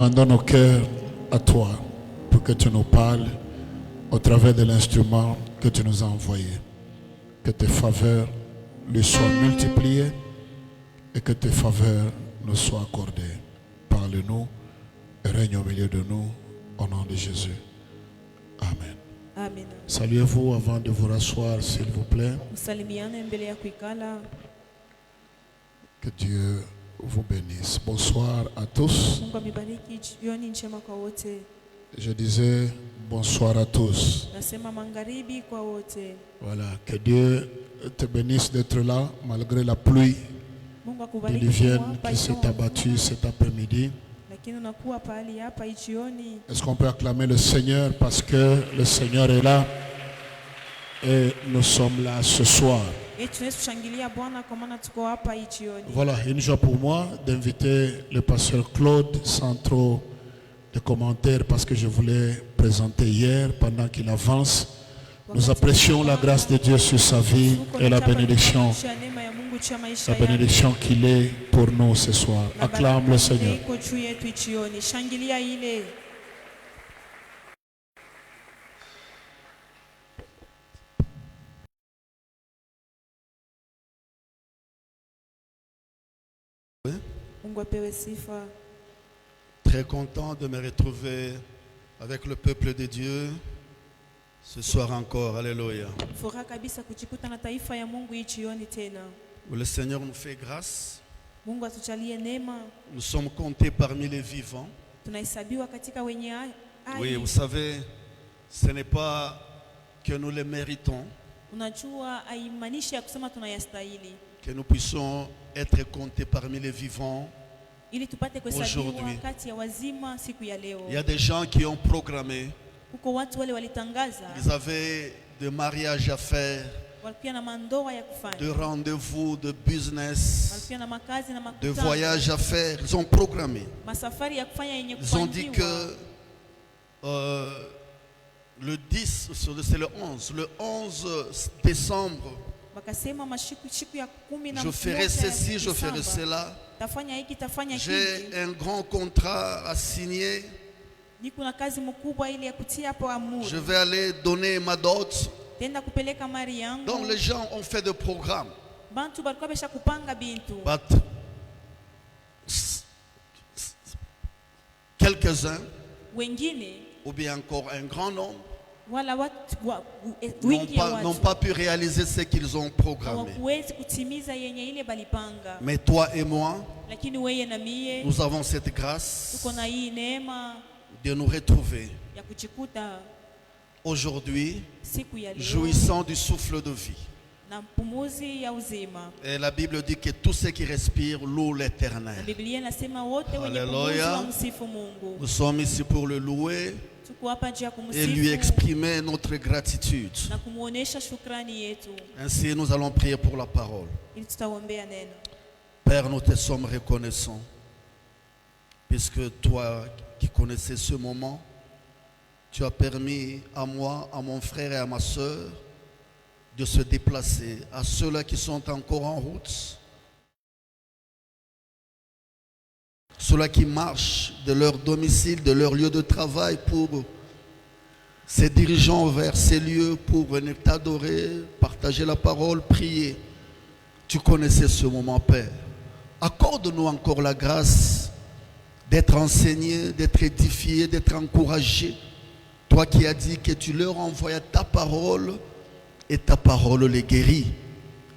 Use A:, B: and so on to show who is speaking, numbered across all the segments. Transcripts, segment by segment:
A: Rendons nos cœurs à toi pour que tu nous parles au travers de l'instrument que tu nous as envoyé. Que tes faveurs lui soient multipliées et que tes faveurs nous soient accordées. Parle-nous et règne au milieu de nous au nom de Jésus. Amen.
B: Amen.
A: Saluez-vous avant de vous rasseoir, s'il vous plaît.
B: Msalimiane mbele ya kuikala.
A: Que Dieu vous bénisse. Bonsoir à tous.
B: Mungu amebariki jioni njema kwa wote.
A: Je disais bonsoir à tous.
B: Nasema magharibi kwa wote.
A: Voilà, que Dieu te bénisse d'être là malgré la pluie
B: Mungu akubariki
A: diluvienne
B: hapa
A: qui s'est
B: jioni.
A: abattue cet après-midi.
B: Lakini unakuwa pahali hapa jioni.
A: Est-ce qu'on peut acclamer le Seigneur parce que le Seigneur est là et nous sommes là ce soir.
B: Tunaweza kushangilia Bwana kwa maana tuko hapa jioni.
A: Voilà, une joie pour moi d'inviter le pasteur Claude sans trop de commentaires parce que je voulais présenter hier pendant qu'il avance. Nous apprécions la grâce de Dieu sur sa vie et la bénédiction qu'il est pour nous ce soir. Acclame le Seigneur.
B: Shangilia ile. Mungu apewe sifa.
C: Très content de me retrouver avec le peuple de Dieu ce soir encore. Alléluia.
B: Furaha kabisa kujikuta na taifa ya Mungu jioni tena.
C: Où le Seigneur nous fait grâce.
B: Mungu atujalie neema.
C: Nous sommes comptés parmi les vivants.
B: Tunahesabiwa katika wenye hai.
C: Oui, vous savez, ce n'est pas que nous les méritons.
B: Unajua haimaanishi ya kusema tunayastahili.
C: Que nous puissions être comptés parmi les vivants.
B: Ili tupate kuhesabiwa kati ya wazima siku ya leo.
C: Il y a des gens qui ont programmé.
B: Huko watu wale walitangaza.
C: Ils avaient de mariages à faire.
B: Walikuwa na mandoa ya kufanya.
C: De rendez-vous, de business.
B: Walikuwa na makazi na makutano.
C: De voyages à faire. Ils ont programmé.
B: Masafari ya kufanya yenye
C: kupangiwa. Ils ont dit que le 10, c'est le 11. Le 11 décembre. Je ferai ceci, je ferai cela. J'ai un grand contrat à signer. Je vais aller donner ma dot. Donc les gens ont fait des programmes. But quelques-uns, ou bien encore un grand nombre, n'ont pas pu réaliser ce qu'ils ont programmé. Mais toi et moi, nous avons cette grâce de nous retrouver aujourd'hui, jouissant du souffle de vie. Et la Bible dit que tous ceux qui respirent louent l'Éternel. Alléluia. Nous sommes ici pour le louer et lui exprimer notre gratitude. Ainsi nous allons prier pour la parole. Père, nous te sommes reconnaissants puisque toi qui connaissais ce moment, tu as permis à moi, à mon frère et à ma soeur de se déplacer, à ceux-là qui sont encore en route, ceux-là qui marchent de leur domicile, de leur lieu de travail pour se dirigeant vers ces lieux pour venir t'adorer, partager la parole, prier. Tu connaissais ce moment, Père. Accorde-nous encore la grâce d'être enseignés, d'être édifiés, d'être encouragés. Toi qui as dit que tu leur envoyais ta parole et ta parole les guérit.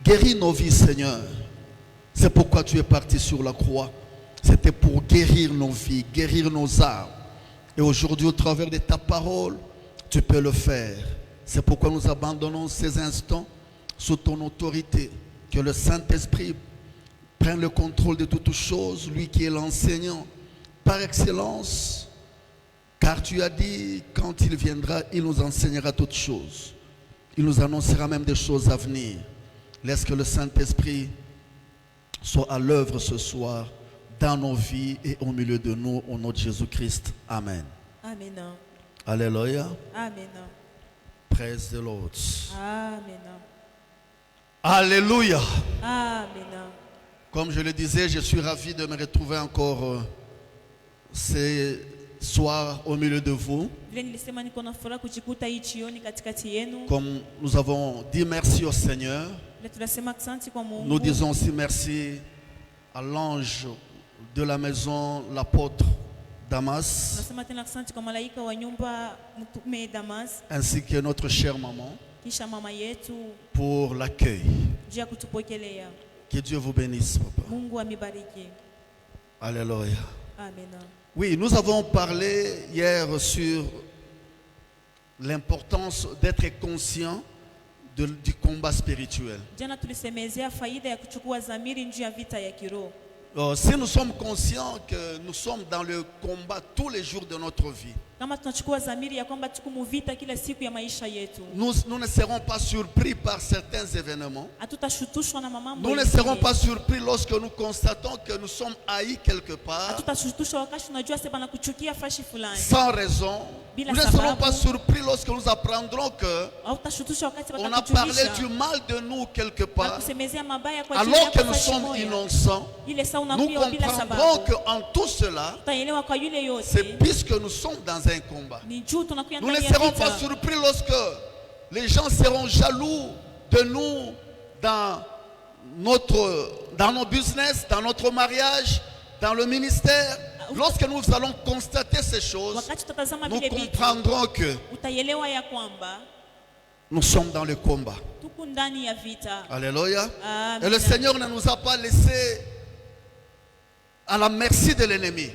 C: Guéris nos vies, Seigneur. C'est pourquoi tu es parti sur la croix. C'était pour guérir nos vies, guérir nos âmes. Et aujourd'hui, au travers de ta parole, tu peux le faire. C'est pourquoi nous abandonnons ces instants sous ton autorité. Que le Saint-Esprit prenne le contrôle de toutes choses, lui qui est l'enseignant par excellence. Car tu as dit, quand il viendra, il nous enseignera toutes choses. Il nous annoncera même des choses à venir. Laisse que le Saint-Esprit soit à l'œuvre ce soir dans nos vies et au milieu de nous, au nom de Jésus-Christ. Amen.
B: Amen.
C: Alléluia.
B: Amen.
C: Praise the Lord.
B: Amen.
C: Alléluia.
B: Amen.
C: Comme je le disais, je suis ravi de me retrouver encore ce soir au milieu de vous. Comme nous avons dit merci au Seigneur, nous disons aussi merci à l'ange de la maison, l'apôtre Damas, ainsi que notre chère maman, pour l'accueil. Que Dieu vous bénisse, papa. Alléluia. Oui, nous avons parlé hier sur l'importance d'être conscient du combat spirituel. Si nous sommes conscients que nous sommes dans le combat tous les jours de notre vie, nous ne serons pas surpris par certains événements. Nous ne serons pas surpris lorsque nous constatons que nous sommes haïs quelque part, sans raison. Nous ne serons pas surpris lorsque nous apprendrons que on a parlé du mal de nous quelque part, alors que nous sommes innocents. Nous comprendrons qu'en tout cela, c'est puisque nous sommes dans un combat. Nous ne serons pas surpris lorsque les gens seront jaloux de nous dans nos business, dans notre mariage, dans le ministère. Lorsque nous allons constater ces choses, nous comprendrons que nous sommes dans le combat. Alléluia. Et le Seigneur ne nous a pas laissés à la merci de l'ennemi.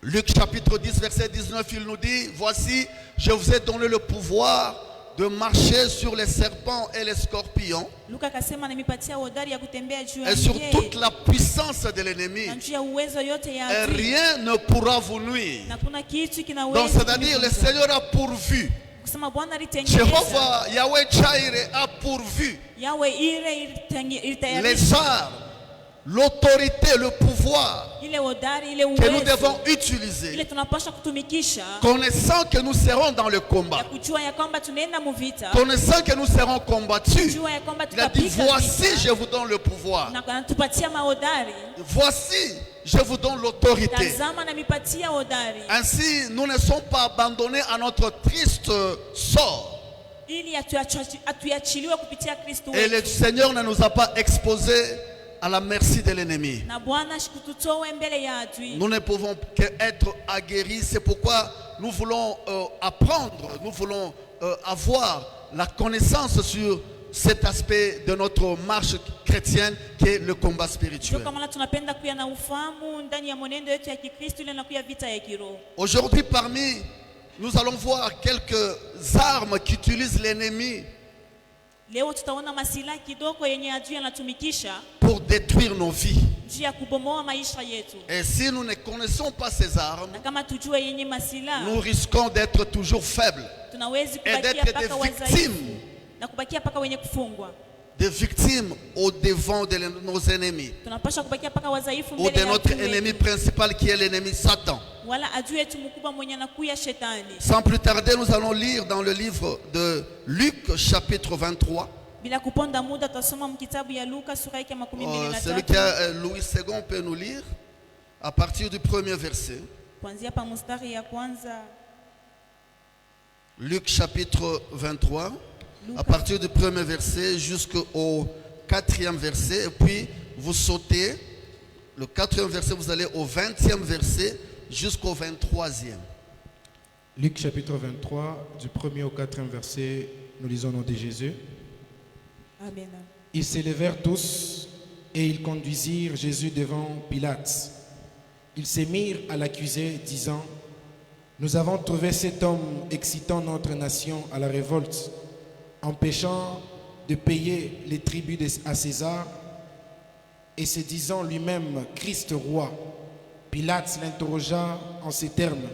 C: Luc chapitre 10 verset 19, il nous dit: voici, je vous ai donné le pouvoir de marcher sur les serpents et les scorpions et sur toute la puissance de l'ennemi, et rien ne pourra vous nuire. Donc c'est-à-dire le Seigneur a pourvu. Jéhovah, Yahweh Jireh a pourvu les armes, l'autorité, le pouvoir que nous devons utiliser, connaissant que nous serons dans le combat, connaissant que nous serons combattus. Il a dit: voici, je vous donne le pouvoir, voici, je vous donne l'autorité. Ainsi, nous ne sommes pas abandonnés à notre triste sort. Et le Seigneur ne nous a pas exposés à la merci de l'ennemi. Nous ne pouvons qu'être aguerris. C'est pourquoi nous voulons apprendre, nous voulons avoir la connaissance sur cet aspect de notre marche chrétienne qui est le combat spirituel. Aujourd'hui, nous allons voir quelques armes qu'utilise l'ennemi pour détruire nos vies. Et si nous ne connaissons pas ces armes, nous risquons d'être toujours faibles et d'être des victimes au devant de nos ennemis, ou de notre ennemi principal qui est l'ennemi Satan. Sans plus tarder, nous allons lire dans le livre de Luc chapitre 23. Celui qui a Louis II peut nous lire à partir du premier verset. Luc chapitre 23, à partir du premier verset jusqu'au 4e verset. Et puis vous sautez le 4e verset, vous allez au 20e verset jusqu'au 23e.
D: Luc chapitre 23, du 1er au 4e verset, nous lisons au nom de Jésus.
B: Amen.
D: Ils s'élevèrent tous et ils conduisirent Jésus devant Pilate. Ils se mirent à l'accuser, disant: nous avons trouvé cet homme excitant notre nation à la révolte, empêchant de payer les tributs à César et se disant lui-même Christ roi. Pilate l'interrogea en ces termes: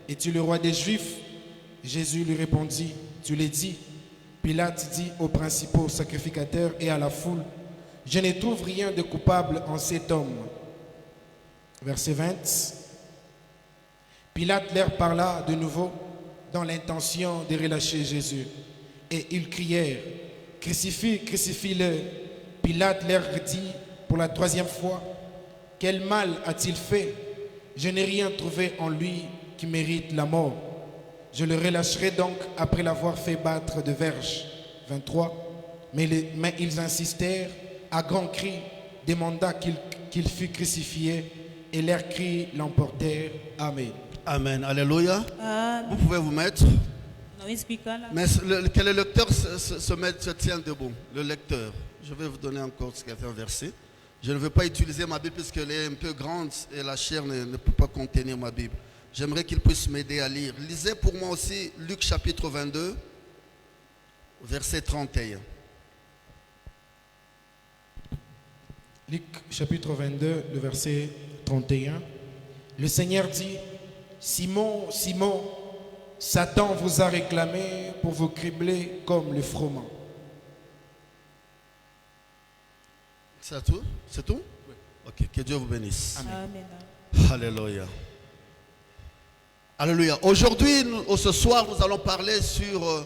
D: es-tu le roi des Juifs? Jésus lui répondit: tu l'as dit. Pilate dit aux principaux sacrificateurs et à la foule: je ne trouve rien de coupable en cet homme. Verset 20. Pilate leur parla de nouveau dans l'intention de relâcher Jésus. Et ils crièrent: crucifie, crucifie-le. Pilate leur dit pour la 3e fois: quel mal a-t-il fait? Je n'ai rien trouvé en lui qui mérite la mort. Je le relâcherai donc après l'avoir fait battre de verges. 23. Mais ils insistèrent à grands cris, demanda qu'il fût crucifié, et leurs cris l'emportèrent. Amen.
C: Amen. Alléluia.
B: Amen.
C: Vous pouvez vous mettre.
B: Unaweza kuikala.
C: Mais que le lecteur se tienne debout. Le lecteur. Je vais vous donner encore un verset. Je ne veux pas utiliser ma Bible puisqu'elle est un peu grande et la chair ne peut pas contenir ma Bible. J'aimerais qu'il puisse m'aider à lire. Lisez pour moi aussi Luc chapitre 22, verset 31.
D: Luc chapitre 22, le verset 31. Le Seigneur dit, Simon, Simon, Satan vous a réclamé pour vous cribler comme le froment.
C: C'est tout? C'est tout? Oui. Ok, que Dieu vous bénisse.
B: Amen.
C: Alléluia. Alléluia. Aujourd'hui, ce soir, nous allons parler sur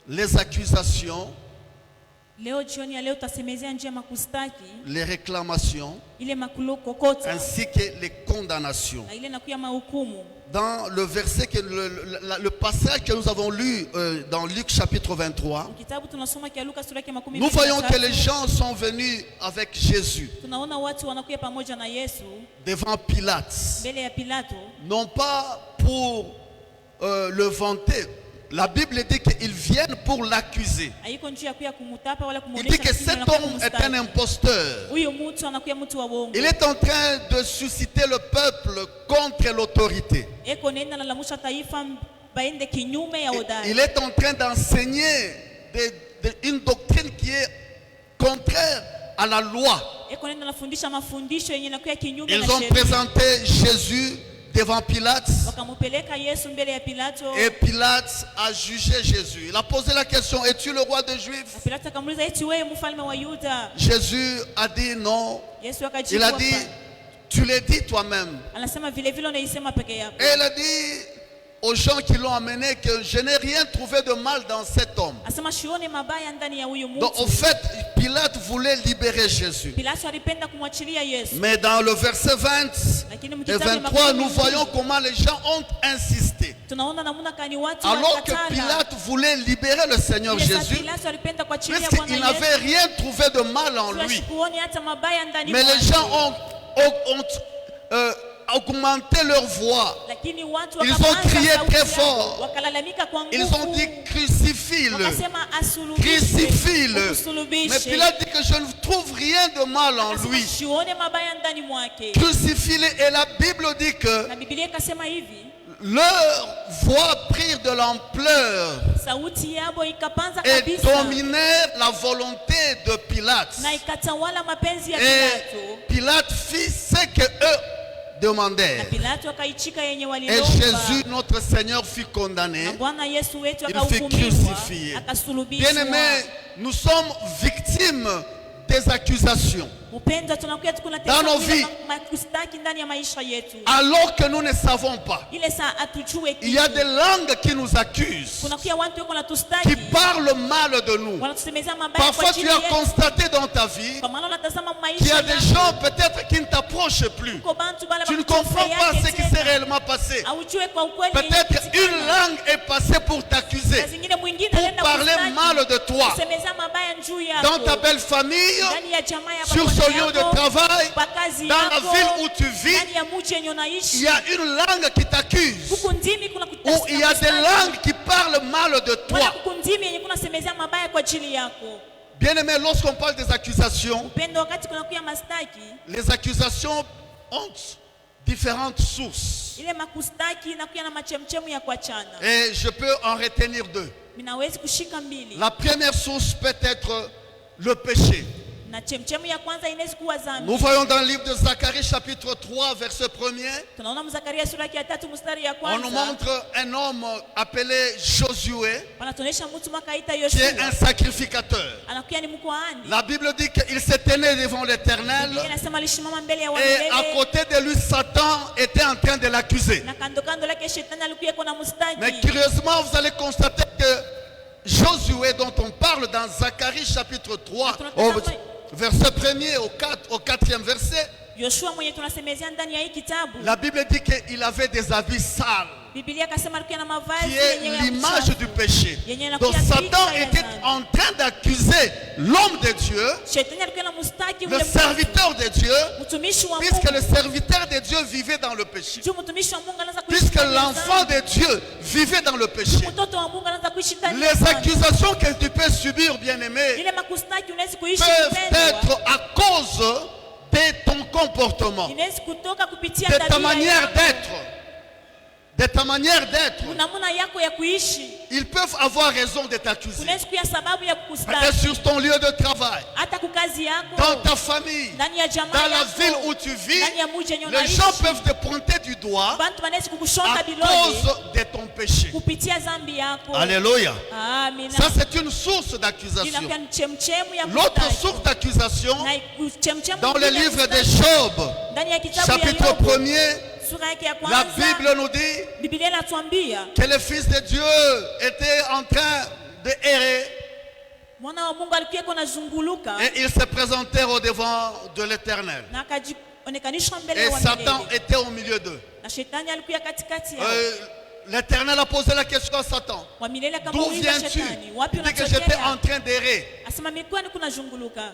C: les accusations,
B: Leo jioni ya leo tutasemezea njia makustaki,
C: les réclamations,
B: ile makulokokota,
C: ainsi que les condamnations.
B: na ile nakuya mahukumu.
C: Dans le verset, le passage que nous avons lu dans Luc chapitre 23,
B: Kitabu tunasoma kia Luka sura ya 13.
C: nous voyons que les gens sont venus avec Jésus
B: Tunaona watu wanakuya pamoja na Yesu
C: devant Pilate,
B: mbele ya Pilato,
C: non pas pour le vanter. La Bible dit qu'ils viennent pour l'accuser.
B: haiko njia ya kuya kumutapa wala
C: Il dit
B: kumuonesha.
C: que cet homme est un imposteur.
B: Huyu mtu anakuya mtu wa uongo.
C: Il est en train de susciter le peuple contre l'autorité.
B: Eko nenda na lamusha taifa baende kinyume ya odari.
C: Il est en train d'enseigner une doctrine qui est contraire à la loi.
B: Eko nenda nafundisha mafundisho yenye nakuya kinyume na
C: Ils ont
B: sheria.
C: présenté Jésus devant Pilate
B: Wakamupeleka Yesu mbele ya Pilato.
C: et Pilate a jugé Jésus. Il a posé la question, es-tu le roi des Juifs?
B: Na Pilato akamuuliza, eti wewe mfalme wa Yuda?
C: Jésus a dit non.
B: Yesu akajibu,
C: Il a dit,
B: hapana.
C: tu l'as dit toi-même.
B: Anasema vile vile unaisema peke yako.
C: Et il a dit aux gens qui l'ont amené que je n'ai rien trouvé de mal dans cet homme.
B: Asema shione mabaya ndani ya huyu
C: Donc au
B: mtu.
C: fait, Pilate voulait libérer Jésus.
B: Pilato alipenda kumwachilia Yesu.
C: Mais dans le verset 20
B: Lakini
C: et
B: mkitabu ya
C: 23,
B: makumi
C: nous
B: mbili,
C: voyons comment les gens ont insisté.
B: tunaona namna kani watu
C: Alors que
B: walikatala.
C: Pilate voulait libérer le Seigneur
B: Ile saa
C: Jésus,
B: Pilato alipenda kuachilia
C: puisqu'il
B: Bwana
C: n'avait
B: Yesu.
C: rien trouvé de mal en lui.
B: Sikuoni hata mabaya ndani
C: Mais les
B: mwake.
C: gens ont augmenté leur voix.
B: Lakini watu
C: Ils
B: wakaanza
C: ont crié
B: sauti
C: très
B: yao,
C: fort.
B: wakalalamika kwa nguvu.
C: Ils ont dit crucifie-le.
B: Wakasema asulubishe.
C: Crucifie-le.
B: Usulubishe.
C: Mais Pilate dit que je ne trouve rien de mal en
B: Akasema,
C: lui.
B: sione mabaya ndani mwake.
C: Crucifie-le. Et la Bible dit que
B: Na Biblia ikasema hivi,
C: leur voix prirent de l'ampleur
B: sauti yabo ikapanza
C: et
B: kabisa
C: dominèrent la volonté de Pilate.
B: na ikatawala mapenzi ya
C: Et
B: Pilato.
C: Pilate fit ce que eux
B: Na
C: demandèrent.
B: Pilato akaichika yenye
C: Et
B: walilomba.
C: Jésus, notre Seigneur, fut condamné.
B: Na Bwana Yesu wetu
C: Il fut
B: akahukumiwa,
C: crucifié.
B: akasulubishwa.
C: Bien-aimés, nous sommes victimes des accusations.
B: Upendo tunakuwa
C: Dans nos vies.
B: makustaki ndani ya maisha yetu.
C: Alors que nous ne savons pas.
B: Ile saa atujue
C: Il y a des langues qui nous accusent,
B: kunakuwa watu wako
C: qui
B: natustaki.
C: parlent mal de nous.
B: Wanatusemezea mabaya kwa
C: Parfois, tu
B: ajili
C: as
B: yetu.
C: constaté dans ta vie
B: Kwa maana unatazama
C: qu'il y
B: maisha
C: a des
B: yako.
C: gens peut-être qui ne t'approchent plus.
B: Kwa bantu bala
C: Tu ne
B: bakutufia
C: comprends pas
B: yake
C: ce qui
B: tena.
C: s'est réellement passé.
B: Haujue kwa ukweli yenye
C: Peut-être
B: kupatikana.
C: une langue est passée pour t'accuser,
B: Na zingine mwingine
C: pour
B: anaenda
C: parler
B: kustaki,
C: mal de toi.
B: kusemezea mabaya juu yako.
C: Dans ta belle famille,
B: Ndani ya jamaa ya
C: sur
B: pamoja
C: ce lieu de
B: yako,
C: travail,
B: kwa kazi
C: dans la
B: yako,
C: ville où tu vis,
B: ndani ya mji yenye
C: il
B: unaishi.
C: y a une langue qui t'accuse.
B: Huku ndimi kuna
C: Ou il y a des langues qui parlent mal de
B: Wala
C: toi.
B: huku ndimi yenye kuna semezea mabaya kwa ajili yako.
C: Bien-aimé, lorsqu'on parle des accusations,
B: Upendo wakati kuna kuya mastaki,
C: les accusations ont différentes sources.
B: ile makustaki inakuya na machemchemu ya kuachana.
C: Et je peux en retenir deux.
B: Minawezi kushika mbili.
C: La première source peut être le péché.
B: Na chemchemu ya kwanza inaweza kuwa dhambi.
C: Nous voyons dans le livre de Zacharie chapitre 3 verset 1er,
B: Tunaona Mzakaria sura ya 3 mstari ya
C: on nous
B: kwanza.
C: montre un homme appelé Josué
B: Wanatuonyesha mtu makaita
C: qui est un
B: Yoshua.
C: sacrificateur.
B: Anakuwa ni mkoani.
C: La Bible dit qu'il s'est tenu devant l'Éternel
B: Biblia inasema alisimama mbele ya
C: et à
B: wamilele.
C: côté de lui Satan était en train de l'accuser.
B: Na kando kando lake shetani alikuwa kuna
C: Mais
B: mstaki.
C: curieusement, vous allez constater que Josué dont on parle dans Zacharie chapitre 3, verset 1er au 4e verset,
B: Yoshua mwenye tunasemezea ndani ya hii kitabu,
C: la Bible dit qu'il avait des habits sales,
B: Biblia akasema alikuwa na mavazi
C: qui est
B: yenye ya
C: l'image
B: uchafu.
C: du péché.
B: Yenye
C: Donc
B: inakuya
C: Satan
B: picha ya
C: était
B: dhambi.
C: en train d'accuser l'homme de Dieu,
B: Shetani alikuwa na mustaki
C: le
B: ule
C: serviteur de Dieu,
B: mtumishi wa
C: puisque le
B: Mungu.
C: serviteur de Dieu vivait dans le péché.
B: Juu mtumishi wa Mungu anaanza kuishi
C: Puisque
B: ndani ya
C: l'enfant
B: dhambi.
C: de Dieu vivait dans le péché.
B: Mtoto wa Mungu anaanza kuishi ndani ya
C: Les
B: dhambi.
C: accusations que tu peux subir, bien-aimé,
B: Ile makustaki unaweza kuishi
C: peuvent
B: mpendwa.
C: être à cause de ton comportement,
B: Inaweza kutoka kupitia
C: de ta
B: tabia
C: manière
B: yako.
C: d'être. De ta manière d'être.
B: Namna yako ya kuishi.
C: Ils peuvent avoir raison de t'accuser.
B: Unaweza kuya sababu ya
C: Peut-être
B: kukustaki.
C: sur ton lieu de travail,
B: Hata kukazi yako.
C: dans ta famille,
B: Ndani ya jamaa
C: dans la
B: yako.
C: ville où tu vis.
B: Ndani ya mji yenye
C: Les
B: unaishi.
C: gens peuvent te pointer du doigt
B: Bantu wanaweza
C: à
B: kukushonta bilole
C: cause de ton péché.
B: kupitia dhambi yako.
C: Alléluia.
B: Amina.
C: Ça, c'est une source d'accusation.
B: Inakuwa ni chemchemu ya
C: L'autre
B: kustaki.
C: source d'accusation,
B: Na chemchemu
C: dans le
B: nyingine ya
C: livre de
B: kustaki.
C: Job,
B: Ndani ya kitabu ya
C: chapitre
B: Yobu,
C: 1er,
B: sura yake ya
C: la
B: kwanza,
C: Bible nous dit
B: Biblia inatuambia
C: que le Fils de Dieu était en train de errer
B: mwana wa Mungu alikuwa iko nazunguluka
C: et il se présentait au devant de l'Éternel.
B: na akajionekanisha mbele
C: Et
B: ya
C: Satan
B: milele.
C: était au milieu d'eux.
B: Na shetani alikuwa katikati yao.
C: L'Éternel a posé la question à Satan.
B: Wa milele
C: D'où
B: akamuuliza
C: viens-tu?
B: shetani, wapi
C: Il dit que j'étais en
B: unatokea?
C: train d'errer
B: Asema mikuwa niko nazunguluka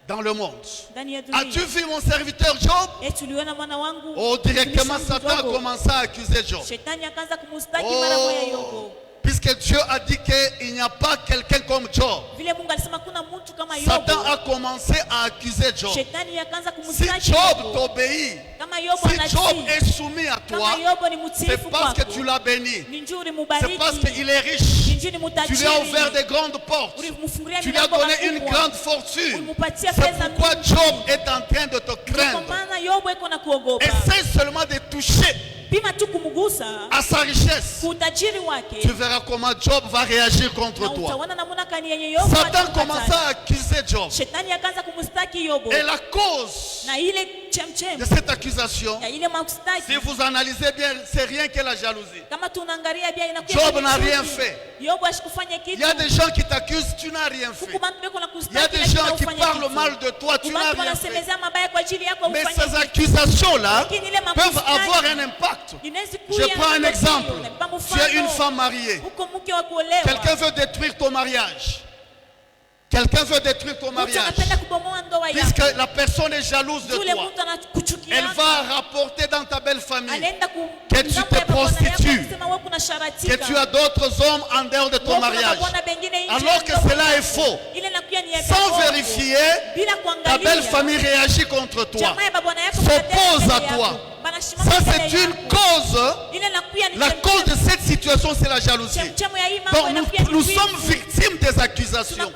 C: dans le monde.
B: ndani ya
C: As-tu
B: dunia.
C: vu mon serviteur Job?
B: Tuliona mwana wangu.
C: Oh, directement
B: mtumishi
C: Satan a
B: mdogo.
C: commencé à accuser Job.
B: Shetani akaanza kumustaki mara moja
C: Oh,
B: Yobu.
C: puisque Dieu a dit qu'il n'y a pas quelqu'un comme Job.
B: Vile Mungu alisema kuna mtu kama
C: Satan
B: Yobu.
C: a commencé à accuser Job.
B: Shetani akaanza
C: Si
B: kumustaki
C: Job
B: Yobu.
C: t'obéit,
B: Kama Yobu
C: si Job
B: anatii.
C: est soumis à toi,
B: Kama Yobu ni
C: c'est
B: mtiifu
C: parce que
B: kwako.
C: tu l'as béni.
B: Ni njuri
C: C'est
B: mubariki.
C: parce qu'il est
B: Ni
C: riche.
B: njuri
C: Tu
B: mutajiri.
C: lui as ouvert de grandes portes.
B: Ulimfungulia
C: Tu lui as
B: milango
C: donné une
B: makubwa.
C: grande fortune.
B: Ulimupatia
C: C'est
B: pesa
C: pourquoi
B: mingi.
C: Job est en train de te
B: Ndio
C: craindre.
B: maana Yobu iko na kuogopa.
C: Essaie seulement de toucher
B: Pima tu kumgusa
C: à sa richesse.
B: utajiri wake.
C: Tu verras comment Job va réagir contre
B: Na
C: toi.
B: utaona namna gani yenye Yobu
C: Satan
B: atakupata.
C: commença à accuser Job.
B: Shetani akaanza kumstaki Yobu.
C: Et la cause
B: Na ile
C: de
B: chemchem
C: cette accusation,
B: ya ile mastaki.
C: si vous analysez bien, c'est rien que la jalousie.
B: Kama tunaangalia bien inakuwa
C: Job
B: ni
C: n'a
B: chuki.
C: rien fait.
B: Yobu ashikufanya
C: Il
B: kitu.
C: y a des gens qui t'accusent, tu n'as rien fait.
B: Huku bantu beko na
C: Il y a
B: kustaki
C: des
B: lakini
C: gens qui
B: haufanya
C: parlent
B: kitu.
C: mal de toi, tu n'as
B: Bantu
C: rien fait.
B: wanasemezea mabaya kwa ajili yako
C: Mais
B: haufanya
C: ces
B: kitu.
C: accusations-là
B: Lakini ile
C: peuvent
B: makustaki
C: avoir un impact.
B: inaweza
C: Je
B: kuya
C: prends un
B: na
C: exemple.
B: matokeo. Na kwa
C: Tu es une
B: mfano,
C: femme mariée.
B: uko mke wa kuolewa.
C: Quelqu'un veut détruire ton mariage. Quelqu'un veut détruire ton
B: Mtu
C: mariage.
B: anapenda kubomoa ndoa yako.
C: Puisque la personne est jalouse de
B: Yule
C: toi.
B: mtu anakuchukia.
C: Elle va rapporter dans ta belle famille
B: Anaenda
C: que tu te prostitues, que tu as d'autres hommes en dehors de ton mariage. Alors que cela est faux. Sans vérifier, ta belle famille réagit contre toi, s'oppose à toi. Ça, c'est une cause. La cause de cette situation, c'est la jalousie. Donc, nous sommes victimes des accusations.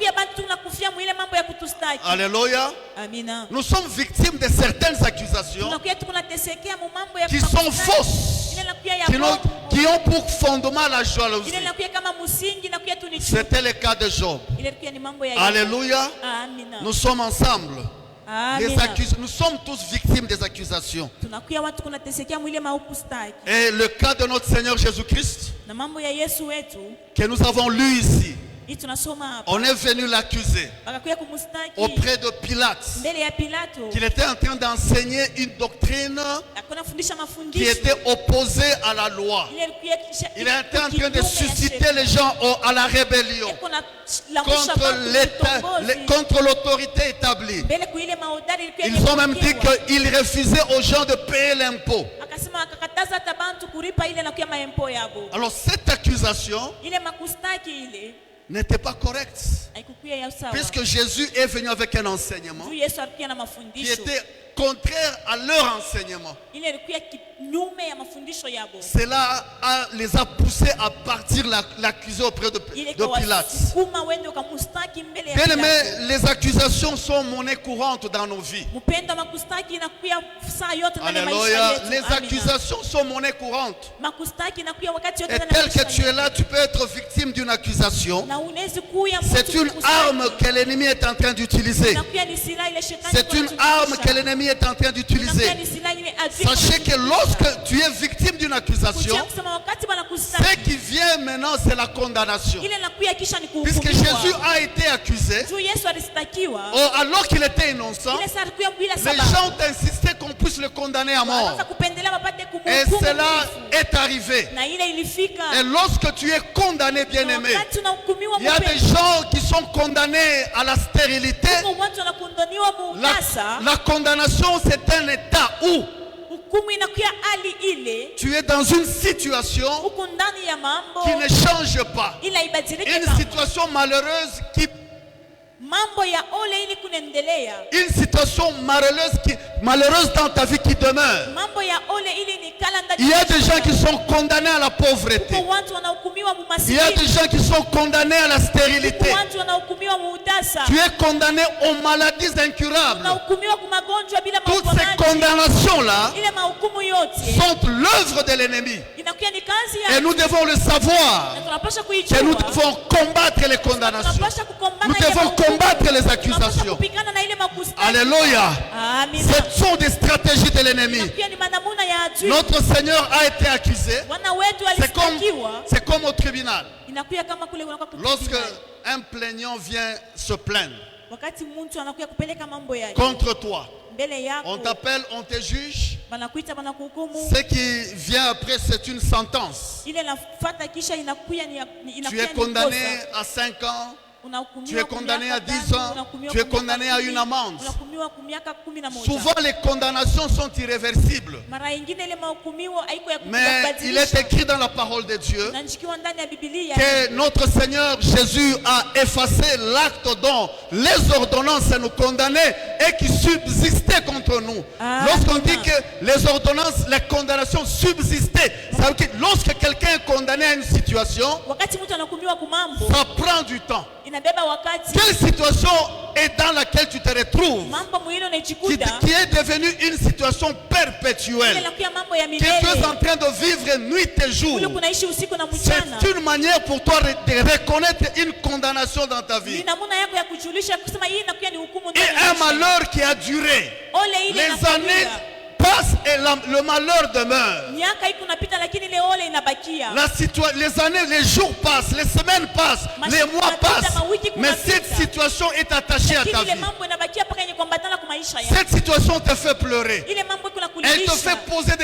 C: Alléluia. Nous sommes victimes de certaines accusations qui sont fausses, qui ont pour fondement la jalousie. C'était le cas de Job. Alléluia. Nous sommes ensemble. Nous sommes tous victimes des accusations. Et le cas de notre Seigneur Jésus-Christ, que nous avons lu ici, on est venu l'accuser auprès de Pilate, qu'il était en train d'enseigner une doctrine qui était opposée à la loi. Il était en train de susciter les gens à la rébellion contre l'autorité établie. Ils ont même dit qu'il refusait aux gens de payer l'impôt. Alors cette accusation n'était pas correcte, puisque Jésus est venu avec un enseignement qui était contraire à leur enseignement. Cela les a poussés à partir l'accuser auprès de Pilate. Bien aimé, les accusations sont monnaie courante dans nos vies. Alléluia. Les accusations sont monnaie courante. Et tel que tu es là, tu peux être victime d'une accusation. C'est une arme que l'ennemi est en train d'utiliser. C'est une arme que l'ennemi est en train d'utiliser. Sachez que lorsque tu es victime d'une accusation, ce qui vient vient maintenant, c'est la condamnation.
B: Ile inakuya kisha ni
C: Puisque
B: kuhukumiwa.
C: Jésus a été accusé,
B: Juu Yesu alistakiwa.
C: alors qu'il était innocent,
B: Ile saa alikuwa bila
C: les
B: sababu.
C: gens ont insisté qu'on puisse le condamner à mort.
B: Wanaanza kupendelea wapate
C: Et
B: kumhukumu
C: cela
B: kifo.
C: est arrivé.
B: Na ile ilifika.
C: Et lorsque tu es condamné,
B: Na
C: bien-aimé,
B: wakati unahukumiwa
C: il y a des
B: mpendwa,
C: gens qui sont condamnés à la stérilité.
B: huko watu wanakondoniwa muukasa.
C: La condamnation, c'est un état où
B: Hukumu inakuya hali ile.
C: tu es dans une situation
B: Huko ndani ya mambo.
C: qui ne change pas.
B: Ila ibadilike
C: Une
B: kama.
C: situation malheureuse qui...
B: Mambo ya ole ili kunaendelea.
C: Une situation malheureuse dans ta vie qui demeure.
B: Mambo ya ole ili ni kala ndani.
C: Il y a des gens qui sont condamnés à la pauvreté.
B: Huko watu wanahukumiwa
C: Il y a des
B: mumasikini.
C: gens qui sont condamnés à la
B: Huko
C: stérilité.
B: watu wanahukumiwa muudasa.
C: Tu es condamné aux maladies incurables.
B: Unahukumiwa kwa magonjwa bila
C: Toutes ces
B: mauponaji.
C: condamnations-là
B: Ile mahukumu yote
C: sont l'œuvre de l'ennemi.
B: inakuwa ni kazi ya
C: Et nous devons le savoir.
B: na tunapaswa
C: Que nous
B: kuijua.
C: devons combattre les condamnations.
B: Tunapaswa kukombana
C: Nous
B: ile
C: devons
B: mahukumu.
C: combattre les
B: Tunapaswa
C: accusations.
B: kupigana na ile makushtaki.
C: Alléluia.
B: Amina.
C: Ce sont des stratégies de l'ennemi.
B: Inakuwa ni manamuna ya adui.
C: Notre Seigneur a été accusé.
B: Wana wetu alistakiwa.
C: C'est comme au tribunal.
B: Inakuwa kama kule unakuwa
C: Lorsque
B: kutribunali.
C: un plaignant vient se plaindre
B: Wakati mtu anakuja kupeleka mambo yake
C: contre toi,
B: mbele
C: on
B: yako,
C: t'appelle, on te juge.
B: banakuita banakuhukumu.
C: Ce qui vient après, c'est une sentence.
B: Ile nafuata kisha inakuwa ni
C: Tu
B: inakuwa
C: es
B: ni
C: condamné
B: kosa.
C: à 5 ans.
B: Unahukumiwa
C: Tu es
B: kwa
C: condamné
B: miaka
C: à 10
B: tano,
C: ans.
B: unahukumiwa
C: Tu es
B: kwa miaka
C: condamné à
B: 10,
C: une amende.
B: unahukumiwa kwa miaka 11.
C: Souvent, les condamnations sont irréversibles.
B: Mara nyingine ile mahukumiwa haiko ya
C: Mais il est
B: kubadilisha.
C: écrit dans la parole de Dieu
B: Inaandikiwa ndani ya Biblia
C: que notre Seigneur Jésus a effacé l'acte dont les ordonnances nous condamnaient et qui subsistaient contre nous.
B: Ah,
C: Lorsqu'on
B: Amen.
C: dit que les ordonnances, les condamnations subsistaient, ça veut dire que lorsque quelqu'un est condamné à une situation,
B: wakati mtu anahukumiwa kwa mambo
C: ça prend du temps.
B: inabeba wakati.
C: Quelle situation est dans laquelle tu te retrouves
B: Mambo mwili
C: qui
B: unajikuta
C: est devenue une situation
B: ile
C: perpétuelle,
B: inakuwa mambo ya
C: que tu es
B: milele.
C: en train de vivre nuit et jour?
B: Kule kunaishi usiku na mchana.
C: C'est une manière pour toi de reconnaître une condamnation dans ta vie.
B: Ni namna yako ya kujulisha kusema hii inakuwa ni hukumu
C: Et
B: ndani ya
C: un
B: maisha.
C: malheur qui a duré.
B: Ole ile
C: Les
B: inakuwa.
C: années passent et le malheur demeure.
B: Miaka iko napita lakini ile ole inabakia.
C: Les années, les jours passent, les semaines passent, les mois passent. Mais cette situation est attachée à ta
B: Lakini ile
C: vie.
B: mambo inabakia paka yenye kuambatana kwa maisha yako.
C: Cette situation te fait pleurer.
B: Ile mambo iko
C: Elle te
B: nakulilisha.
C: fait poser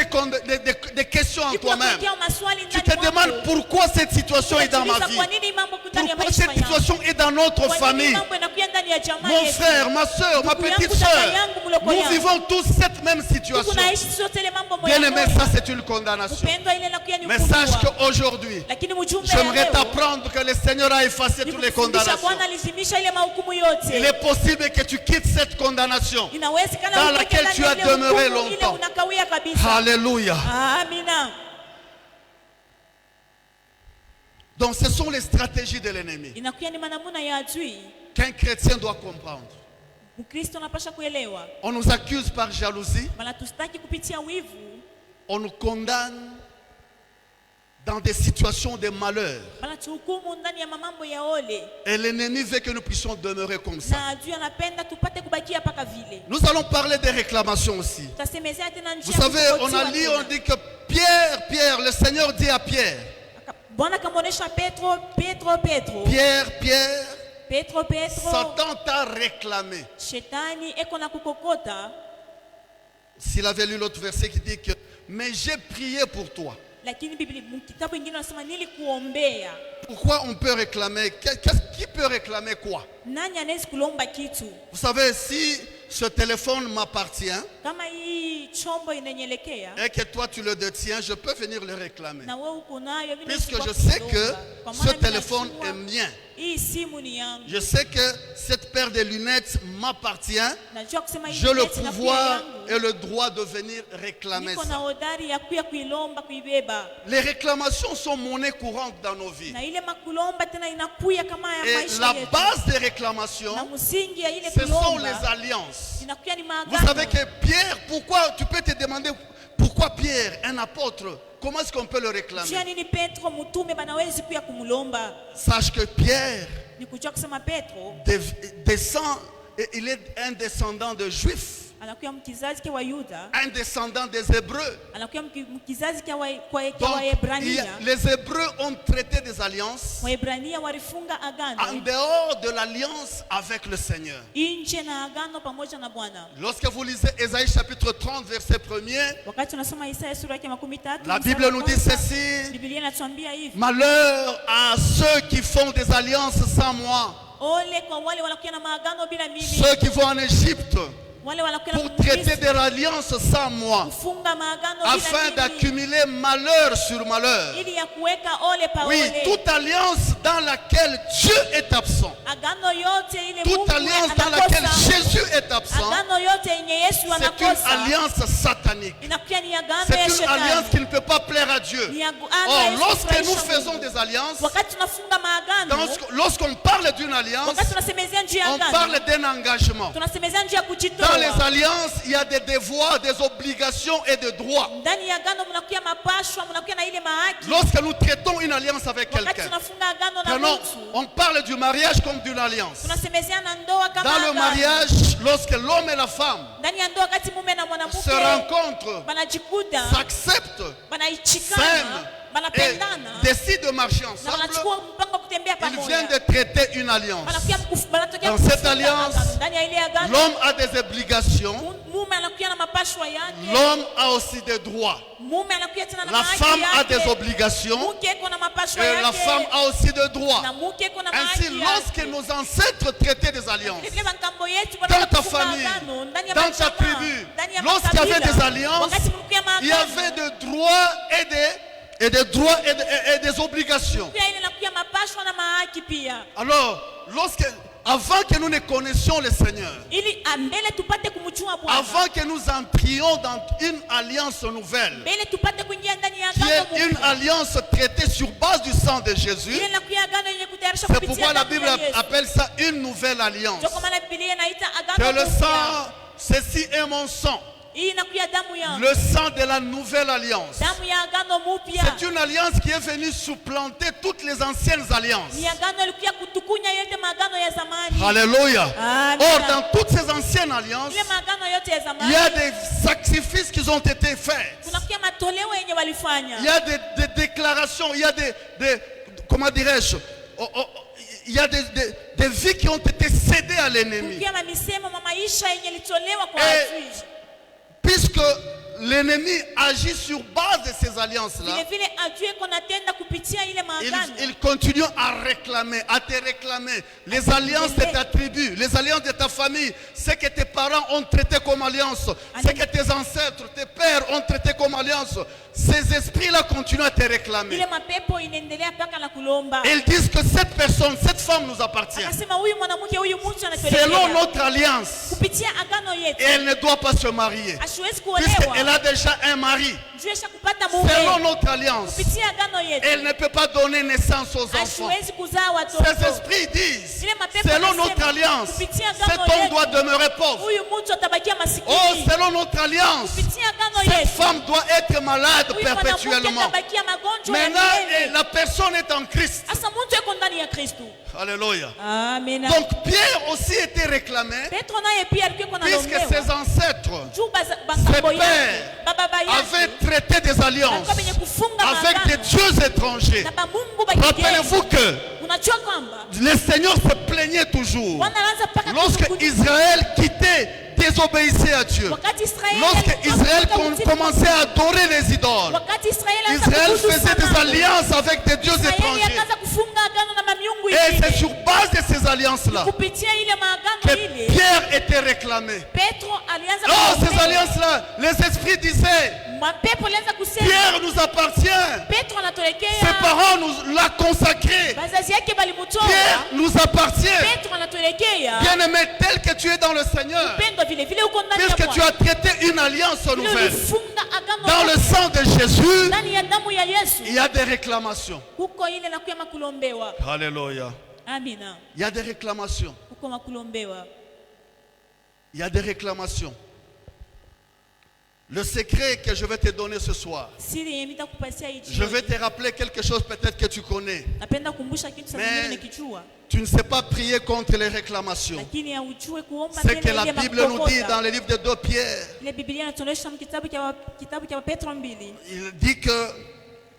C: des questions en
B: Iko
C: toi-même.
B: nakuletea maswali
C: Tu
B: ndani
C: te
B: mwako.
C: demandes pourquoi cette situation est dans ma
B: Unajiuliza
C: vie.
B: kwa nini mambo iko ndani ya
C: Pourquoi
B: maisha
C: cette
B: yangu?
C: situation est dans notre
B: Kwa nini
C: famille.
B: mambo inakuwa ndani ya jamaa
C: Mon
B: yetu?
C: frère, ma soeur, ma
B: Ndugu
C: petite
B: yangu, dada
C: soeur,
B: yangu, mloko
C: nous
B: yangu.
C: vivons tous cette même situation.
B: Tunaishi sote ile mambo moja
C: Bien aimé,
B: moja.
C: ça c'est une condamnation.
B: Upendo ile inakuwa ni
C: Mais
B: hukumu.
C: sache qu'aujourd'hui,
B: Lakini mjumbe ya
C: j'aimerais
B: leo,
C: t'apprendre que le Seigneur a effacé toutes les
B: nikufundisha
C: condamnations.
B: Bwana alizimisha ile mahukumu
C: Il
B: yote.
C: est possible que tu quittes cette condamnation
B: Inawezekana
C: dans
B: utoke
C: laquelle
B: ndani
C: tu
B: ya
C: as
B: ile
C: demeuré
B: hukumu, ile
C: longtemps.
B: unakawia kabisa.
C: Alléluia.
B: Amina.
C: Donc ce sont les stratégies de l'ennemi
B: Inakuwa ni manamuna ya adui.
C: qu'un chrétien doit comprendre.
B: Mkristo anapasha kuelewa.
C: On nous accuse par jalousie,
B: Wanatustaki kupitia wivu.
C: on nous condamne dans des situations de malheur.
B: Wanatuhukumu ndani ya mambo ya ole.
C: Et l'ennemi veut que nous puissions demeurer comme ça.
B: Na adui anapenda tupate kubakia paka vile.
C: Nous allons parler des réclamations aussi.
B: Tutasemezea tena njia.
C: Vous savez,
B: ya
C: on a
B: kutokotiwa
C: lu,
B: tena.
C: on dit que Pierre, le Seigneur dit à Pierre,
B: Bwana kamuonesha Petro.
C: Pierre, Satan t'a réclamé.
B: Shetani eko na kukokota.
C: S'il avait lu l'autre verset qui dit que, mais j'ai prié pour toi.
B: Lakini Biblia kitabu kingine anasema nilikuombea.
C: Pourquoi on peut réclamer? Qui peut réclamer quoi?
B: Nani anaweza kulomba kitu?
C: Vous savez, si ce téléphone m'appartient
B: Kama hii chombo inanyelekea
C: et que toi tu le détiens, je peux venir le réclamer.
B: na wewe uko nayo, mimi
C: Puisque
B: nachukua
C: je sais
B: kulomba.
C: que
B: Kwa
C: ce
B: maana mimi
C: téléphone
B: najua
C: est mien.
B: hii simu ni yangu.
C: Je sais que cette paire de lunettes m'appartient.
B: Najua kusema hii
C: J'ai le
B: net inakuwa
C: pouvoir
B: yangu.
C: et le droit de venir réclamer
B: Niko na
C: ça.
B: hodari ya kuya kuilomba kuibeba.
C: Les réclamations sont monnaie courante dans nos vies.
B: Na ile makulomba tena inakuya kama ya
C: Et
B: maisha
C: la
B: yetu.
C: base des réclamations,
B: Na msingi ya ile
C: ce sont
B: kulomba
C: les alliances.
B: inakuya ni
C: Vous
B: maagano.
C: savez que Pierre, pourquoi tu peux te demander pourquoi Pierre, un apôtre, comment est-ce qu'on peut le
B: Jua
C: réclamer?
B: nini Petro mtume banawezi kuya kumlomba?
C: Sache que Pierre
B: Ni kujua kusema Petro
C: descend, et il est un descendant de juifs.
B: anakuwa mkizazi cha Wayuda,
C: un descendant des Hébreux.
B: anakuwa mkizazi cha
C: Donc,
B: Waebrania.
C: les Hébreux ont traité des alliances
B: Waebrania walifunga
C: en
B: agano
C: dehors de l'alliance avec le Seigneur.
B: nje na agano pamoja na Bwana.
C: Lorsque vous lisez Ésaïe chapitre 30 verset 1er,
B: Wakati tunasoma Isaya sura ya 13,
C: la Bible nous dit ceci:
B: Biblia inatuambia hivi:
C: malheur à ceux qui font des alliances sans moi,
B: ole kwa wale wanakuwa na maagano bila mimi,
C: ceux qui vont en Égypte
B: wale wanakuwa na
C: pour traiter des alliances sans moi,
B: kufunga maagano
C: afin
B: bila mimi,
C: d'accumuler malheur sur malheur.
B: ili ya kuweka ole pa
C: Oui,
B: ole.
C: toute alliance dans laquelle Dieu est absent,
B: Agano yote ile
C: toute
B: Mungu
C: alliance dans laquelle
B: anakosa,
C: Jésus est absent,
B: agano yote yenye Yesu
C: c'est une
B: anakosa,
C: alliance satanique.
B: inakuwa ni agano
C: C'est
B: ya
C: une alliance
B: shetani.
C: qui ne peut pas plaire à Dieu.
B: Ni agano
C: Or,
B: ya
C: lorsque nous
B: kufurahisha
C: faisons
B: Mungu.
C: des alliances,
B: Wakati tunafunga maagano,
C: lorsqu'on parle d'une alliance,
B: wakati tunasemezea njia ya
C: on
B: agano,
C: parle d'un engagement.
B: tunasemezea njia ya kujitoa.
C: Dans les alliances, il y a des devoirs, des obligations et des droits.
B: Ndani ya agano mnakuwa mapashwa, mnakuwa na ile mahaki.
C: Lorsque nous traitons une alliance avec
B: Wakati
C: quelqu'un,
B: tunafunga agano na
C: non,
B: mtu,
C: on parle du mariage comme d'une alliance.
B: tunasemezea na ndoa kama
C: Dans le
B: agano.
C: mariage, lorsque l'homme et la femme
B: Ndani ya ndoa wakati mume na
C: se
B: mwanamke
C: rencontrent,
B: banajikuta,
C: s'acceptent,
B: banaichikana,
C: s'aiment et
B: banapendana,
C: décident de marcher
B: na
C: ensemble,
B: wanachukua mpango wa kutembea
C: ils
B: pamoja.
C: viennent de traiter une alliance.
B: Banatokea
C: Dans cette
B: kufunga
C: alliance,
B: agano. Ndani ya ile agano,
C: L'homme a des obligations,
B: mume anakuwa na mapashwa yake,
C: l'homme a aussi des droits.
B: mume anakuwa tena na
C: La
B: mahaki
C: femme a
B: yake,
C: des obligations
B: mke iko na mapashwa
C: et la
B: yake,
C: femme a aussi des droits.
B: na mke iko na
C: Ainsi,
B: mahaki
C: lorsque
B: yake.
C: nos ancêtres traitaient des alliances,
B: Vile makambo yetu
C: dans ta
B: wanapofunga
C: famille,
B: agano, ndani ya
C: dans ta
B: majamaa,
C: tribu,
B: ndani ya
C: lorsqu'il y avait
B: makabila,
C: des alliances,
B: wakati mlikuwa
C: il y
B: maagano,
C: avait des droits et des droits et des obligations.
B: pia ile inakuwa mapashwa na mahaki pia,
C: Alors, avant que nous ne connaissions le Seigneur,
B: ili mbele tupate kumjua Bwana,
C: avant que nous entrions dans une alliance nouvelle,
B: mbele tupate kuingia ndani ya
C: qui
B: agano
C: est une
B: mpya.
C: alliance traitée sur base du sang de Jésus,
B: Ile inakuwa agano yenye kutayarishwa
C: c'est
B: kupitia
C: pourquoi la
B: damu
C: Bible
B: ya Yesu.
C: appelle ça une nouvelle alliance.
B: Ndio kwa maana Biblia inaita
C: Que
B: agano
C: le
B: mpya.
C: sang, ceci est mon sang,
B: Hii inakuwa damu yangu,
C: le sang de la nouvelle alliance.
B: damu ya agano mpya.
C: C'est une alliance qui est venue supplanter toutes les anciennes alliances.
B: Ni agano ilikuwa kutukunya yote maagano ya zamani.
C: Alléluia.
B: Amen.
C: Or, dans toutes ces anciennes alliances,
B: Ile maagano yote ya
C: il
B: zamani,
C: y a des sacrifices qui ont été faits.
B: kunakuwa matoleo yenye walifanya.
C: Il y a des déclarations, il y a comment dirais-je, il y a des vies qui ont été cédées à l'ennemi.
B: Kunakuwa mamisemo maisha yenye litolewa kwa
C: Et
B: adui.
C: puisque l'ennemi agit sur base de ces alliances-là,
B: Vile vile adui konatenda kupitia ile maagano.
C: il continue à réclamer, à te réclamer les alliances de ta tribu, les alliances de ta famille, ce que tes parents ont traité comme alliance, ce que tes ancêtres, tes pères ont traité comme alliance. Ces esprits-là continuent à te réclamer.
B: Ile mapepo inaendelea mpaka na kulomba.
C: Ils disent que cette personne, cette femme nous appartient.
B: Akasema huyu mwanamke huyu mtu
C: Selon
B: anatuelekea.
C: notre alliance,
B: Kupitia agano yetu.
C: elle ne doit pas se marier,
B: Asiwezi
C: puisqu'elle
B: kuolewa.
C: a déjà un mari.
B: Juesha kupata
C: Selon
B: mume.
C: notre alliance,
B: Kupitia agano yetu.
C: elle ne peut pas donner naissance aux enfants.
B: Asiwezi kuzaa watoto.
C: Ces esprits disent,
B: Ile mapepo
C: selon
B: yanasema,
C: notre alliance,
B: kupitia
C: cet
B: agano
C: homme
B: yetu,
C: doit demeurer pauvre.
B: huyu mtu atabakia
C: Oh,
B: masikini.
C: selon notre alliance,
B: Kupitia agano
C: cette
B: yetu.
C: femme doit être malade
B: Huyu mwanamke
C: perpétuellement.
B: atabakia magonjwa ya
C: Maintenant,
B: milele.
C: la personne est en Christ.
B: Asa mtu yuko ndani ya Kristo.
C: Alléluia.
B: Amen.
C: Donc Pierre aussi était réclamé,
B: Petro naye pia alikuwa
C: puisque
B: analombewa.
C: ses ancêtres
B: Juu
C: ses
B: bakambo yake,
C: pères
B: baba
C: avaient
B: yake
C: traité des alliances
B: alikuwa benye kufunga
C: avec des
B: maagano
C: dieux étrangers.
B: na bamungu ba kigeni.
C: Rappelez-vous que
B: Unajua kwamba
C: le Seigneur se plaignait toujours
B: Bwana anaanza paka
C: lorsque Israël quittait, désobéissait à Dieu.
B: wakati Israeli
C: Lorsque
B: alikuwa
C: Israël
B: katika utii,
C: commençait à adorer les idoles,
B: wakati Israeli
C: Israël
B: akakuabudu
C: faisait des
B: sanamu,
C: alliances avec des dieux
B: Israeli
C: étrangers.
B: akaanza kufunga agano na mamiungu
C: Et c'est
B: ingine.
C: sur base de ces alliances-là
B: Kupitia ile
C: que
B: maagano ile
C: Pierre était réclamé.
B: Petro alianza
C: Oh, ces
B: kuombewa.
C: alliances-là, les esprits disaient,
B: Mapepo alianza kusema
C: Pierre nous appartient.
B: Petro
C: Ses
B: anatolekea,
C: parents nous l'ont consacré.
B: bazazi yake balimutoa.
C: Pierre nous appartient.
B: Petro anatolekea,
C: Bien-aimé, tel que tu es dans le Seigneur,
B: pendwa vile vile uko ndani ya
C: puisque tu
B: Bwana.
C: as traité une alliance
B: Vile
C: nouvelle,
B: ulifunga agano
C: dans le
B: lako
C: sang de Jésus,
B: ndani ya damu ya Yesu,
C: il y a des réclamations.
B: huko ile nakuya makulombewa.
C: Alléluia.
B: Amina,
C: Il y a des réclamations.
B: huko makulombewa.
C: Il y a des réclamations. Le secret que je vais te donner ce soir,
B: Siri yenye nitakupatia hii
C: je vais
B: jioni.
C: te rappeler quelque chose peut-être que tu connais.
B: Napenda kukumbusha kitu sa
C: Mais-
B: kingine nikijua.
C: Tu ne sais pas prier contre les réclamations.
B: Lakini haujui kuomba
C: C'est
B: mbele
C: que
B: ya
C: la
B: ile
C: Bible nous dit
B: makokota.
C: dans le livre de 2 Pierre,
B: Ile Biblia inatuonyesha kitabu cha Petro 2.
C: il dit que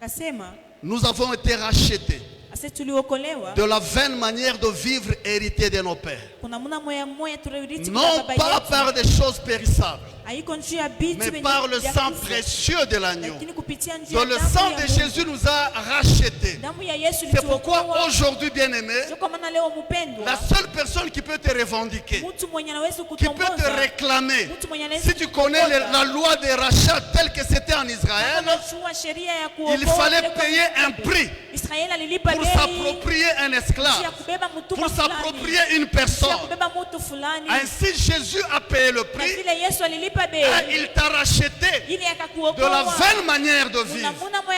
B: Akasema,
C: nous avons été rachetés
B: ase tuliokolewa.
C: de la vaine manière de vivre héritée de nos pères.
B: Kuna muna moya tulirithi kwa
C: Non
B: baba
C: pas
B: yetu.
C: par des choses périssables,
B: Haiko njuu ya vitu
C: mais
B: venye
C: par le
B: vya
C: sang
B: kufa.
C: précieux de l'agneau.
B: Lakini kupitia njia
C: Donc
B: ya
C: le
B: damu
C: sang
B: ya
C: de
B: Mungu.
C: Jésus nous a rachetés.
B: Damu ya Yesu
C: C'est pourquoi
B: ilituokoa.
C: aujourd'hui, bien-aimé,
B: Ndio kwa maana leo mpendwa,
C: la seule personne qui peut te revendiquer,
B: mtu mwenye anaweza
C: qui peut te
B: kutongoza,
C: réclamer,
B: mtu mwenye anaweza
C: si tu connais la loi des rachats telle que c'était en Israël,
B: unajua sheria ya kuokoa,
C: il fallait
B: ile kwa
C: payer un
B: Israeli.
C: prix
B: Israeli alilipa
C: pour
B: bei
C: s'approprier un
B: ya
C: esclave,
B: kubeba mtumwa
C: pour
B: fulani,
C: s'approprier une
B: ya
C: personne.
B: kubeba mtu fulani.
C: Ainsi, Jésus a payé le
B: Na
C: prix
B: vile Yesu alilipa bei
C: et il t'a racheté
B: ili
C: de la
B: akakuokoa
C: vaine manière de vivre.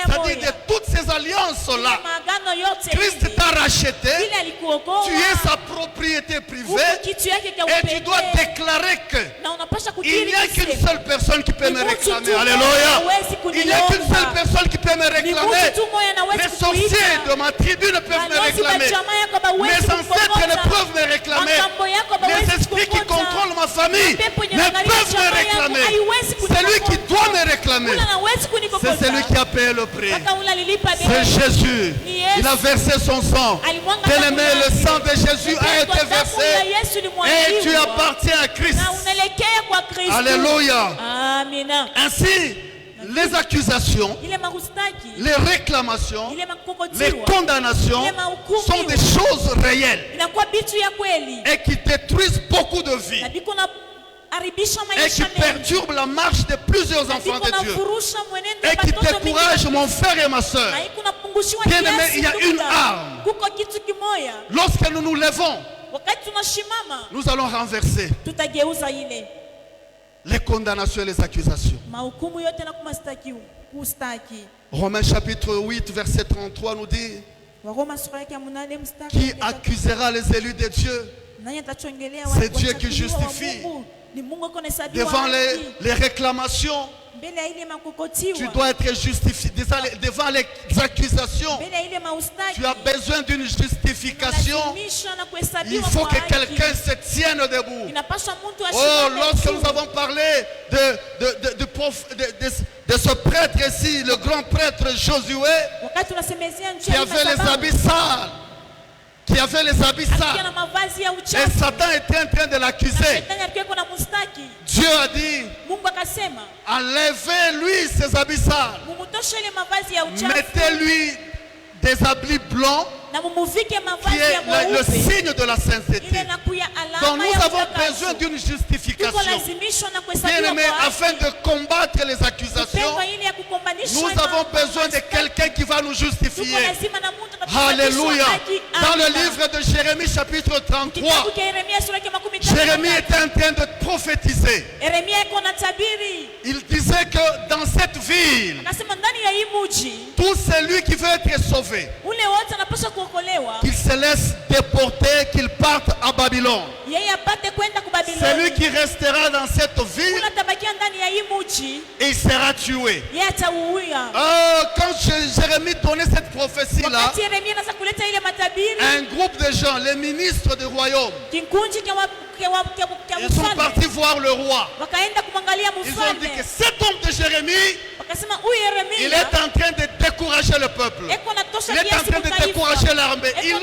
C: C'est-à-dire de toutes ces alliances-là.
B: maagano yote
C: Christ
B: hivi.
C: t'a racheté,
B: Vile alikuokoa,
C: tu es sa propriété privée
B: huku kitu yake cha
C: et tu dois
B: upekee,
C: déclarer que
B: na unapasha
C: il
B: kukiri
C: n'y a qu'une
B: kusema,
C: seule personne qui peut
B: Ni
C: me
B: mtu
C: réclamer.
B: tu
C: Alléluia.
B: hawezi
C: Il n'y a qu'une
B: kuniomba.
C: seule personne qui peut me
B: Ni
C: réclamer.
B: mtu tu moja anaweza
C: Les sorciers
B: kukuita.
C: de ma tribu ne peuvent me
B: Balozi wa
C: réclamer.
B: jamaa yako hawezi
C: Mes ancêtres
B: kukukota.
C: ne peuvent me réclamer.
B: Makambo yako
C: Les
B: hawezi
C: esprits qui
B: kukukota.
C: contrôlent ma famille
B: Mapepo yenye
C: ne
B: yanaangalia
C: peuvent me
B: jamaa yangu
C: réclamer.
B: haiwezi
C: C'est lui qui
B: kunikokota.
C: doit me réclamer.
B: Ule hawezi kunikokota.
C: C'est celui qui a payé le prix.
B: Mpaka ule alilipa bei.
C: C'est Jésus.
B: Ni Yesu.
C: Il a versé son sang.
B: Alimwanga
C: Bien-aimé,
B: damu
C: le
B: yake.
C: sang de Jésus a
B: Mpendwa,
C: été
B: damu ya
C: versé
B: Yesu
C: et
B: ilimwagiliwa.
C: tu appartiens à Christ.
B: Na unaelekea kwa Kristo.
C: Alléluia.
B: Amina.
C: Ainsi, les accusations,
B: Ile mahustaki,
C: les réclamations,
B: ile
C: les
B: makokotiwa
C: condamnations sont des choses réelles
B: inakuwa bitu ya kweli
C: et qui détruisent beaucoup de vies
B: na biko na haribisha
C: et qui
B: maisha mengi
C: perturbent la marche de plusieurs
B: na
C: enfants
B: biko
C: de
B: na
C: Dieu
B: furusha mwenendo
C: et qui
B: watoto wengi.
C: découragent mon frère et ma soeur.
B: Na iko napungushiwa
C: Bien-aimé,
B: kiasi
C: il y a
B: ndugu
C: une
B: zangu.
C: arme.
B: Kuko kitu kimoya,
C: Lorsque nous nous levons,
B: wakati tunashimama
C: nous allons renverser
B: tutageuza ile
C: les condamnations et les accusations.
B: mahukumu yote na kumastaki kustaki.
C: Romains chapitre 8, verset 33 nous dit:
B: Waroma sura yake ya 8 mstari
C: qui
B: wa 33.
C: accusera les élus de Dieu
B: Nani atachongelea
C: C'est Dieu qui
B: wachaguliwa wa
C: justifie.
B: Mungu? Ni Mungu ako anahesabiwa
C: devant
B: haki.
C: les réclamations?
B: Mbele ya ile
C: Tu
B: makokotiwa,
C: dois être justifié. Devant les accusations,
B: mbele ya ile maustaki,
C: tu as besoin d'une justification.
B: unalazimisha na
C: Il
B: kuhesabiwa
C: faut
B: kwa
C: que
B: haki.
C: quelqu'un se tienne debout.
B: Inapaswa mtu
C: Oh,
B: asimame
C: lorsque
B: juu.
C: nous avons parlé de ce prêtre ici, le grand prêtre Josué,
B: Wakati tunasemezea
C: qui
B: njia ya
C: avait les
B: madhabahu,
C: habits sales,
B: akiwa na mavazi ya
C: et
B: uchafu,
C: Satan était en train de
B: na
C: l'accuser.
B: shetani alikuwa na mustaki.
C: Dieu a dit:
B: Mungu akasema,
C: enlevez-lui ses habits sales,
B: mumutoshe ile mavazi ya uchafu
C: mettez-lui des habits blancs,
B: na mumuvike
C: qui
B: mavazi ya
C: est le
B: mweupe.
C: signe de la
B: Ile
C: sainteté.
B: nakuya
C: Donc
B: alama
C: nous
B: ya
C: avons
B: utakaso.
C: besoin d'une
B: Tuko
C: justification.
B: lazimishwa na kuhesabiwa
C: Bien-aimé,
B: kwa haki.
C: afin de combattre les accusations,
B: Kupendwa ili ya kukombanisha
C: nous
B: na
C: avons besoin de
B: mastaki.
C: quelqu'un qui va nous
B: Tuko
C: justifier.
B: lazima na mtu atatupatisha
C: Alléluia.
B: haki.
C: Dans le
B: Amina.
C: livre de Jérémie chapitre 33,
B: Kitabu cha Yeremia sura ya 33.
C: Jérémie était en train de prophétiser.
B: Yeremia iko na tabiri.
C: Il disait que dans cette ville,
B: Akasema ndani ya hii mji
C: tout celui qui veut être sauvé,
B: ule wote anapaswa kuokolewa,
C: qu'il se laisse déporter, qu'il parte à Babylone.
B: yeye apate kwenda ku
C: Celui
B: Babiloni.
C: qui restera dans cette ville,
B: Ule atabakia ndani ya hii mji,
C: il sera tué.
B: yeye atauia.
C: Quand Jérémie donnait cette prophétie-là,
B: Wakati Yeremia anaanza kuleta ile matabiri,
C: un groupe de gens, les ministres du royaume,
B: kikundi cha
C: ils sont
B: mfalme
C: partis voir le roi.
B: wakaenda kumwangalia
C: Ils ont dit que
B: mfalme,
C: cet homme de Jérémie,
B: wakasema huyu
C: il
B: Yeremia
C: est en train de décourager le peuple.
B: eko natosha
C: Il est en
B: kiasi
C: train de
B: kutaifa.
C: décourager l'armée. Ils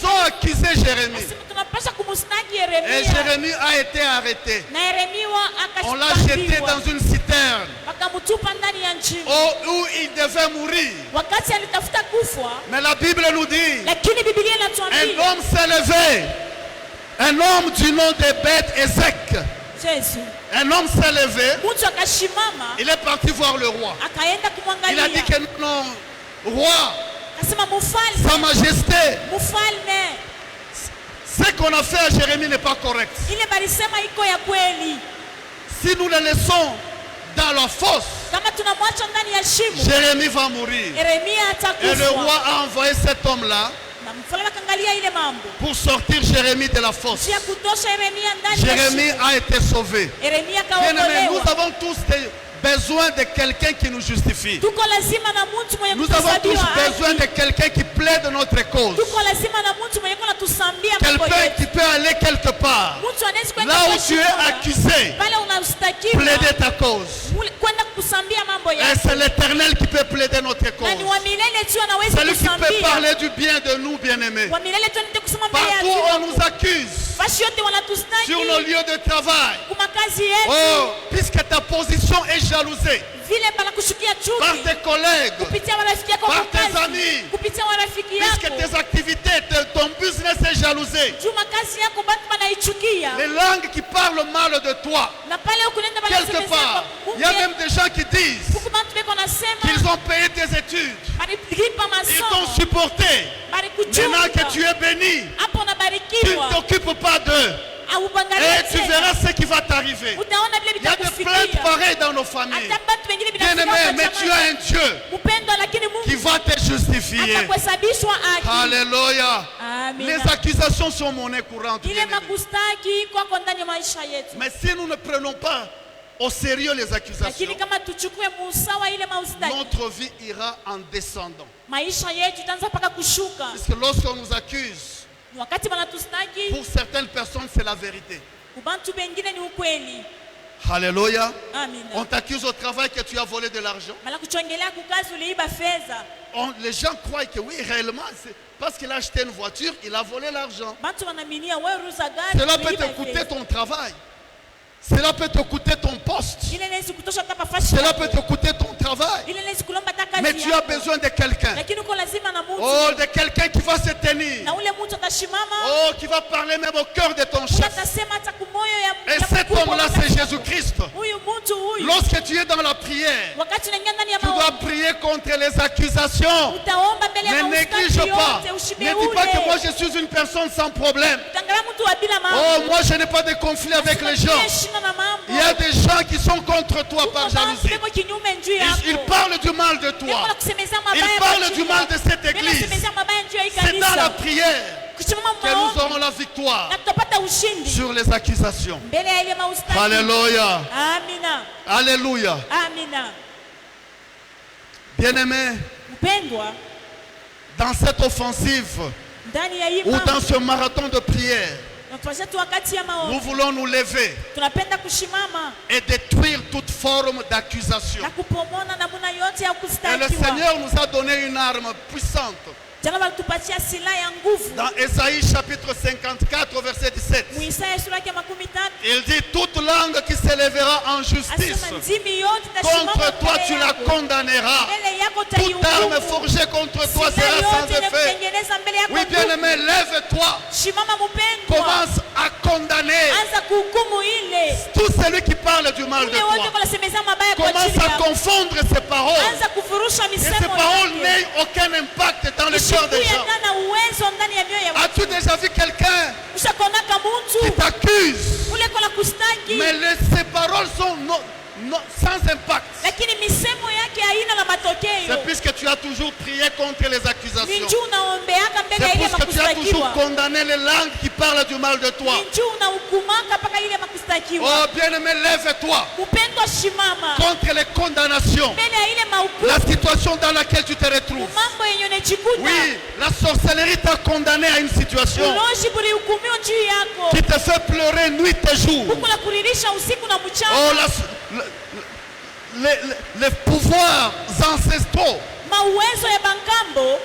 C: ont accusé Jérémie.
B: Akasema tunapasha kumustaki
C: Et
B: Yeremia,
C: Jérémie a été arrêté.
B: na Yeremia
C: On l'a jeté dans une citerne
B: wakamtupa ndani ya nchi
C: où il devait mourir.
B: wakati alitafuta kufa,
C: Mais la Bible nous dit,
B: lakini Biblia
C: un
B: inatuambia
C: homme s'est levé. Un homme du nom de Beth Ezek.
B: Yesu,
C: Un homme s'est levé.
B: mtu akashimama
C: Il est parti voir le roi.
B: akaenda
C: Il a dit
B: kumwangalia,
C: que non, roi,
B: akasema
C: sa
B: mfalme,
C: majesté,
B: mfalme,
C: ce qu'on a fait à Jérémie n'est pas correct.
B: ile balisema iko ya kweli.
C: Si nous le laissons dans la fosse,
B: Kama tunamwacha ndani ya shimo,
C: Jérémie va mourir.
B: Yeremia
C: Et le roi
B: atakufa.
C: a envoyé cet homme-là
B: Na
C: pour sortir Jérémie de la fosse. Jérémie a été sauvé. Bien-aimés, nous avons tous besoin de quelqu'un qui nous justifie. Nous avons tous besoin de quelqu'un qui plaide notre cause. Quelqu'un qui peut aller quelque part. Là où tu es accusé, plaider ta cause. Et c'est l'Éternel qui peut plaider notre cause. C'est lui qui peut parler du bien de nous, bien-aimés. Partout on nous accuse, sur nos lieux de travail. Oh, puisque ta position est jalousée par tes collègues, par tes amis, puisque tes activités, ton business est jalousé. Les langues qui parlent mal de toi, quelque part, il y a même des gens qui disent qu'ils ont payé tes études, ils t'ont supporté. Maintenant que tu es béni, tu ne t'occupes pas d'eux. Et tu verras ce qui va t'arriver. Il y a des plaintes pareilles dans nos familles. Bien-aimé, mais tu as un Dieu qui va te justifier. Alléluia. Les accusations sont monnaie courante. Mais si nous ne prenons pas au sérieux les accusations, notre vie ira en descendant. Parce que lorsqu'on nous accuse, pour certaines personnes, c'est la vérité. Alléluia. On t'accuse au travail que tu as volé de l'argent. Les gens croient que oui, réellement, c'est parce qu'il a acheté une voiture, il a volé l'argent. Cela peut te coûter ton travail. Cela peut te coûter ton poste. Cela peut te coûter ton travail. Mais tu as besoin de quelqu'un. Oh, de quelqu'un qui va se tenir. Oh, qui va parler même au cœur de ton chef. Et cet homme-là, c'est Jésus-Christ. Lorsque tu es dans la prière, tu dois prier contre les accusations. Ne néglige pas. Ne dis pas que moi je suis une personne sans problème. Oh, moi je n'ai pas de conflit avec les gens. Il y a des gens qui sont contre toi par jalousie. Ils parlent du mal de toi. Ils parlent du mal de cette église. C'est dans la prière que nous aurons la victoire sur les accusations. Alléluia. Alléluia. Bien-aimés, dans cette offensive ou dans ce marathon de prière, nous voulons nous lever et détruire toute forme d'accusation. Et le Seigneur nous a donné une arme puissante. Dans Ésaïe chapitre 54 verset 17, il dit: toute langue qui s'élèvera en justice contre toi tu la condamneras. Toute arme forgée contre toi sera sans effet. Oui, bien-aimé, lève-toi. Commence à condamner tout celui qui parle du mal de toi. Commence à confondre ses paroles. Et ces paroles n'aient aucun impact dans le cœur des gens. As-tu déjà vu quelqu'un qui t'accuse, mais ces paroles sont sans impact? C'est puisque tu as toujours prié contre les accusations. C'est puisque tu as toujours condamné les langues qui parlent du mal de toi. Oh bien-aimé, lève-toi contre les condamnations, la situation dans laquelle tu te retrouves. Oui, la sorcellerie t'a condamné à une situation qui te fait pleurer nuit et jour. Oh, les pouvoirs ancestraux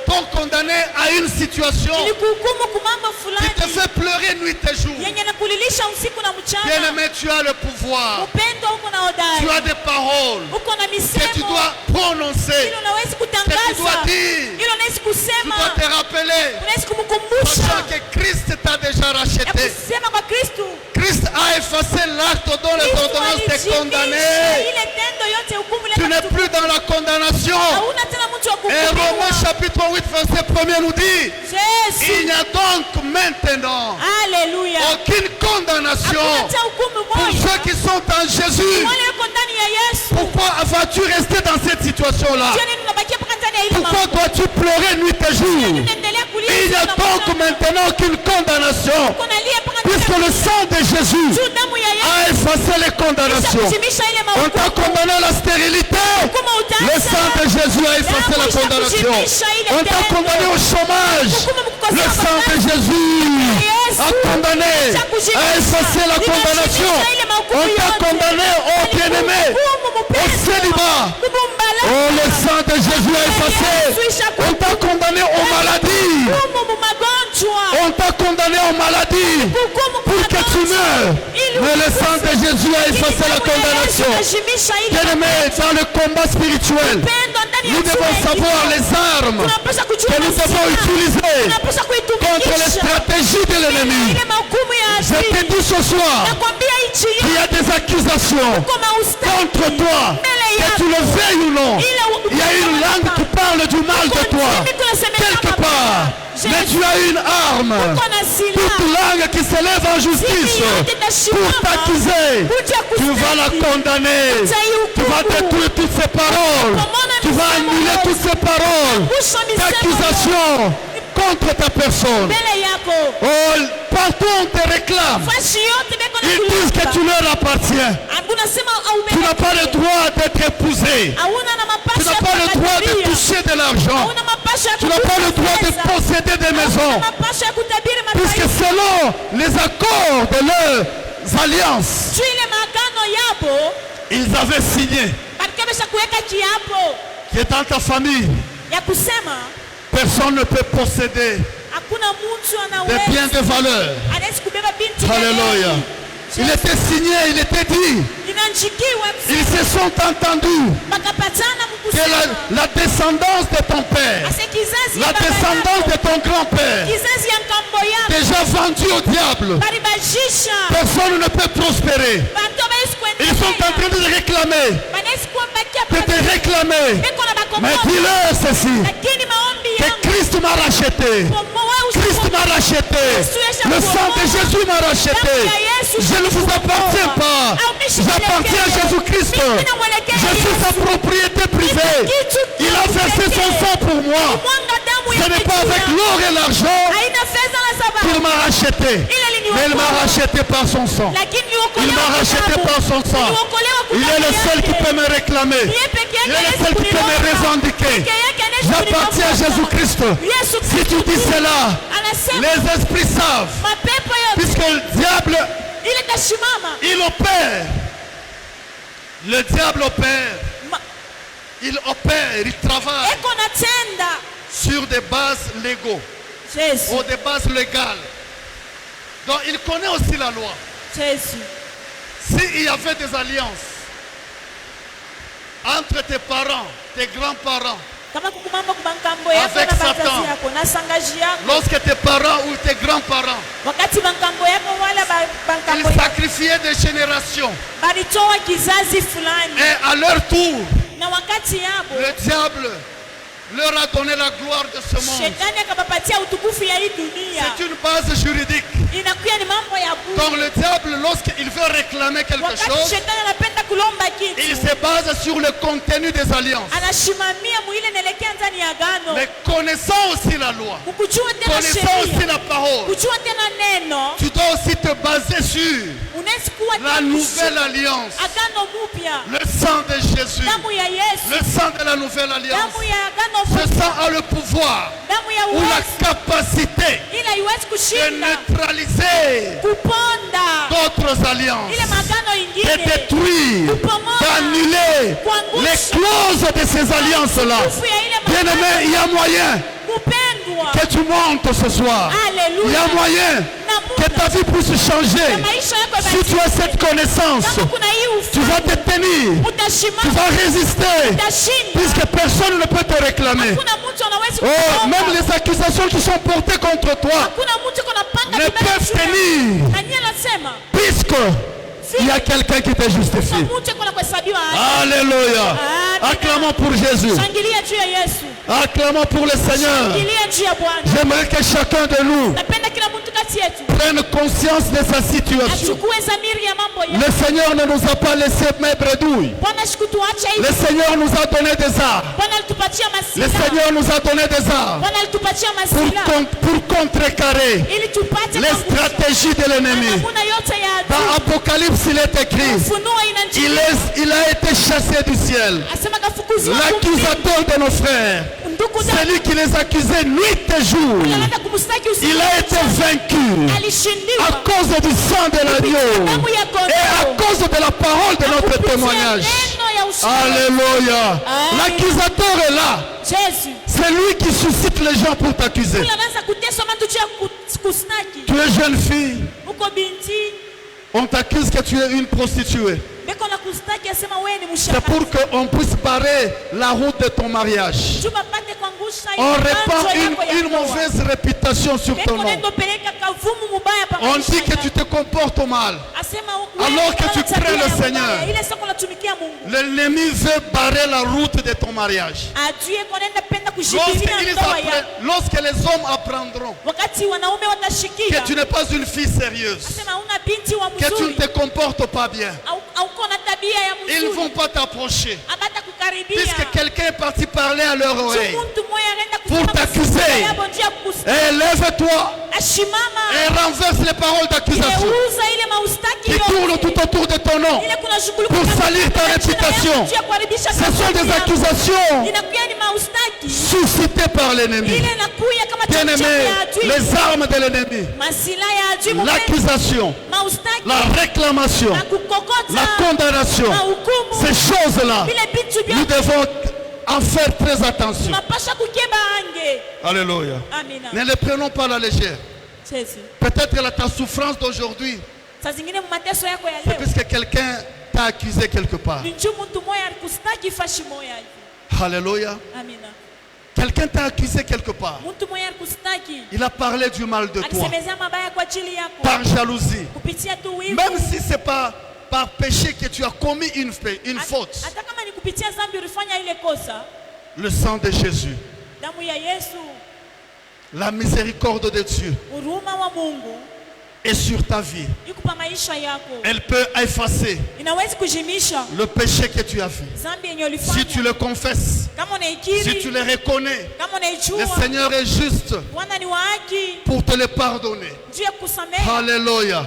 C: t'ont condamné à une situation qui te fait pleurer nuit et jour. Bien-aimé, tu as le pouvoir. Tu as des paroles que tu dois prononcer, que tu dois dire. Tu dois te rappeler que Christ t'a déjà racheté. Christ a effacé l'acte dont les ordonnances te condamnaient. Tu n'es plus dans la condamnation. Et Romains chapitre 8 verset 1er nous dit: il n'y a donc maintenant aucune condamnation pour ceux qui sont en Jésus. Pourquoi vas-tu rester dans cette situation-là? Pourquoi dois-tu pleurer nuit et jour?
A: Il n'y a donc maintenant qu'une condamnation. Puisque le sang de Jésus a effacé les condamnations. On t'a condamné à la stérilité. Le sang de Jésus a effacé la condamnation. On t'a condamné au chômage. Le sang de Jésus a condamné à effacer la condamnation. On t'a condamné au bien-aimé, au célibat. Oh, le sang de Jésus a effacé. On t'a condamné aux maladies. On t'a condamné aux maladies pour que tu meurs. Mais le sang de Jésus a effacé la condamnation. Bien-aimé, dans le combat spirituel, nous devons savoir les armes que nous devons utiliser contre les stratégies de l'ennemi. Je te dis ce soir qu'il y a des accusations contre toi, que tu le veuilles ou non. Il y a une langue qui parle du mal de toi, quelque part. Mais tu as une arme. Toute langue qui s'élève en justice pour t'accuser, tu vas la condamner. Tu vas détruire toutes ces paroles. Tu vas annuler toutes ces paroles d'accusation contre ta personne. Oh, partout on te réclame. Ils disent que tu leur appartiens. Tu n'as pas le droit d'être épousé. Tu n'as pas le droit de toucher de l'argent. Tu n'as pas le droit de posséder des maisons. Puisque selon les accords de leurs alliances, ils avaient signé que dans ta famille, personne ne peut posséder des biens de valeur. Alléluia. Il était signé, il était dit. Ils se sont entendus que la descendance de ton père, la descendance de ton grand-père, déjà vendu au diable, personne ne peut prospérer. Ils sont en train de te réclamer. Mais dis-leur ceci, que Christ m'a racheté. Christ m'a racheté. Le sang de Jésus m'a racheté. Je ne vous appartiens pas. J'appartiens à Jésus-Christ. Je suis sa propriété privée. Il a versé son sang pour moi. Ce n'est pas avec l'or et l'argent qu'il m'a racheté. Mais il m'a racheté par son sang. Il m'a racheté par son sang. Il est le seul qui peut me réclamer. Il est le seul qui peut me revendiquer. J'appartiens à Jésus-Christ. Si tu dis cela, les esprits savent. Puisque le diable, il opère. Le diable opère. Il opère, il travaille sur des bases légaux ou des bases légales. Donc il connaît aussi la loi. S'il y avait des alliances entre tes parents, tes grands-parents, avec Satan, lorsque tes parents ou tes grands-parents, ils sacrifiaient des générations, et à leur tour, le diable leur a donné la gloire de ce monde. C'est une base juridique. Donc le diable, lorsqu'il veut réclamer quelque chose, il se base sur le contenu des alliances. Mais connaissant aussi la loi, connaissant aussi la parole, tu dois aussi te baser sur la nouvelle alliance, le sang de Jésus, le sang de la nouvelle alliance. Ce sang a le pouvoir ou la capacité de neutraliser d'autres alliances, de détruire, d'annuler les clauses de ces alliances-là. Bien-aimé, il y a moyen que tu montes ce soir. Il y a moyen que ta vie puisse changer. Si tu as cette connaissance, tu vas te tenir, tu vas résister, puisque personne ne peut te réclamer. Oh, même les accusations qui sont portées contre toi ne peuvent tenir, puisque il y a quelqu'un qui te justifie. Alléluia. Acclamons pour Jésus. Acclamons pour le Seigneur. J'aimerais que chacun de nous prenne conscience de sa situation. Le Seigneur ne nous a pas laissé mes bredouilles. Le Seigneur nous a donné des armes. Le Seigneur
C: Seigneur nous a donné des armes
B: Bwana alitupatia masila
C: pour contrecarrer
B: ili tupate
C: les stratégies de l'ennemi.
B: namna yote ya
C: Dans Apocalypse, il est écrit,
B: Ufunuo inanjia
C: il a été chassé du ciel.
B: asema kafukuziwa kumbini.
C: L'accusateur de nos frères,
B: Ndugu zangu,
C: celui qui les accusait nuit et jour,
B: anaenda kumstaki usiku
C: il a été vaincu
B: alishindiwa
C: à cause du sang de l'agneau
B: damu ya
C: et à
B: kondoo
C: cause de la parole de notre
B: kupitia
C: témoignage.
B: neno ya ushuhuda.
C: Alléluia.
B: Amen.
C: L'accusateur est là.
B: Jésus
C: C'est lui qui suscite les gens pour t'accuser.
B: kula anaweza kuteswa mtu cha kusnaki
C: Tu es jeune fille,
B: uko binti
C: on t'accuse que tu es une prostituée.
B: beko na kustaki asema wewe ni
C: C'est
B: mshaka
C: pour qu'on puisse barrer la route de ton mariage.
B: juma pate kuangusha
C: On
B: ile
C: répand
B: macho yako ya
C: une
B: ndoa.
C: mauvaise réputation sur ton
B: Beko
C: nom.
B: nendo peleka kavumu mubaya pa
C: On
B: maisha
C: dit que
B: yako.
C: tu te comportes mal.
B: Asema
C: Alors que tu
B: una tabia
C: crains le
B: ya mubaya.
C: Seigneur.
B: Ile soko natumikia Mungu
C: L'ennemi veut barrer la route de ton mariage.
B: adui yako anaenda penda kushikilia ndoa yako
C: Lorsque les hommes apprendront
B: wakati wanaume
C: que
B: watashikia
C: tu n'es pas une fille sérieuse,
B: asema una binti wa
C: que tu ne
B: mzuri
C: te comportes pas bien,
B: au uko na tabia ya
C: ils ne
B: mzuri
C: vont pas t'approcher.
B: abata kukaribia
C: Puisque quelqu'un est parti parler à leur oreille.
B: mtu mmoja anaenda
C: Pour
B: kusema
C: t'accuser.
B: masikio yabo njia kukusikia.
C: Et lève-toi
B: Ashimama
C: et renverse les paroles d'accusation
B: ileuza ile maustaki
C: qui tournent
B: yote
C: tout autour de ton nom.
B: ile kuna shughuli
C: Pour salir ta réputation. Ce sont des accusations
B: inakuwa ni maustaki
C: suscitées par l'ennemi.
B: ile inakuya kama
C: Bien-aimé,
B: chemchemi ya adui
C: les armes de l'ennemi,
B: masila ya adui mupende.
C: l'accusation,
B: maustaki
C: la réclamation,
B: na kukokota
C: la condamnation,
B: mahukumu
C: ces choses-là,
B: vile vitu
C: nous
B: vyote
C: devons en faire très attention.
B: tunapasha kukeba ange
C: Alléluia.
B: amina
C: Ne les prenons pas à la légère.
B: Jésus
C: Peut-être que ta souffrance d'aujourd'hui,
B: saa zingine mateso yako ya
C: c'est
B: leo
C: parce que quelqu'un t'a accusé quelque part.
B: ni juu mtu mmoja alikustaki fashi moja hivi
C: Alléluia.
B: amina
C: Quelqu'un t'a accusé quelque part.
B: mtu mmoja alikustaki
C: Il a parlé du mal de toi
B: akisemezea mabaya kwa ajili yako
C: par jalousie.
B: kupitia tu wivu
C: Même si ce n'est pas par péché que tu as commis une faute.
B: hata kama ni kupitia dhambi ulifanya ile kosa
C: Le sang de Jésus,
B: damu ya Yesu
C: la miséricorde de Dieu
B: huruma wa Mungu
C: est sur ta vie.
B: iko pa maisha yako
C: Elle peut effacer
B: inawezi kujimisha
C: le péché que tu as fait.
B: dhambi yenye
C: Si
B: ulifanya
C: tu le confesses,
B: kama
C: si tu
B: unaikiri
C: le reconnais,
B: kama
C: le
B: unaijua
C: Seigneur est juste
B: Bwana ni wa haki
C: pour te le pardonner.
B: juu ya kusamehe
C: Alléluia.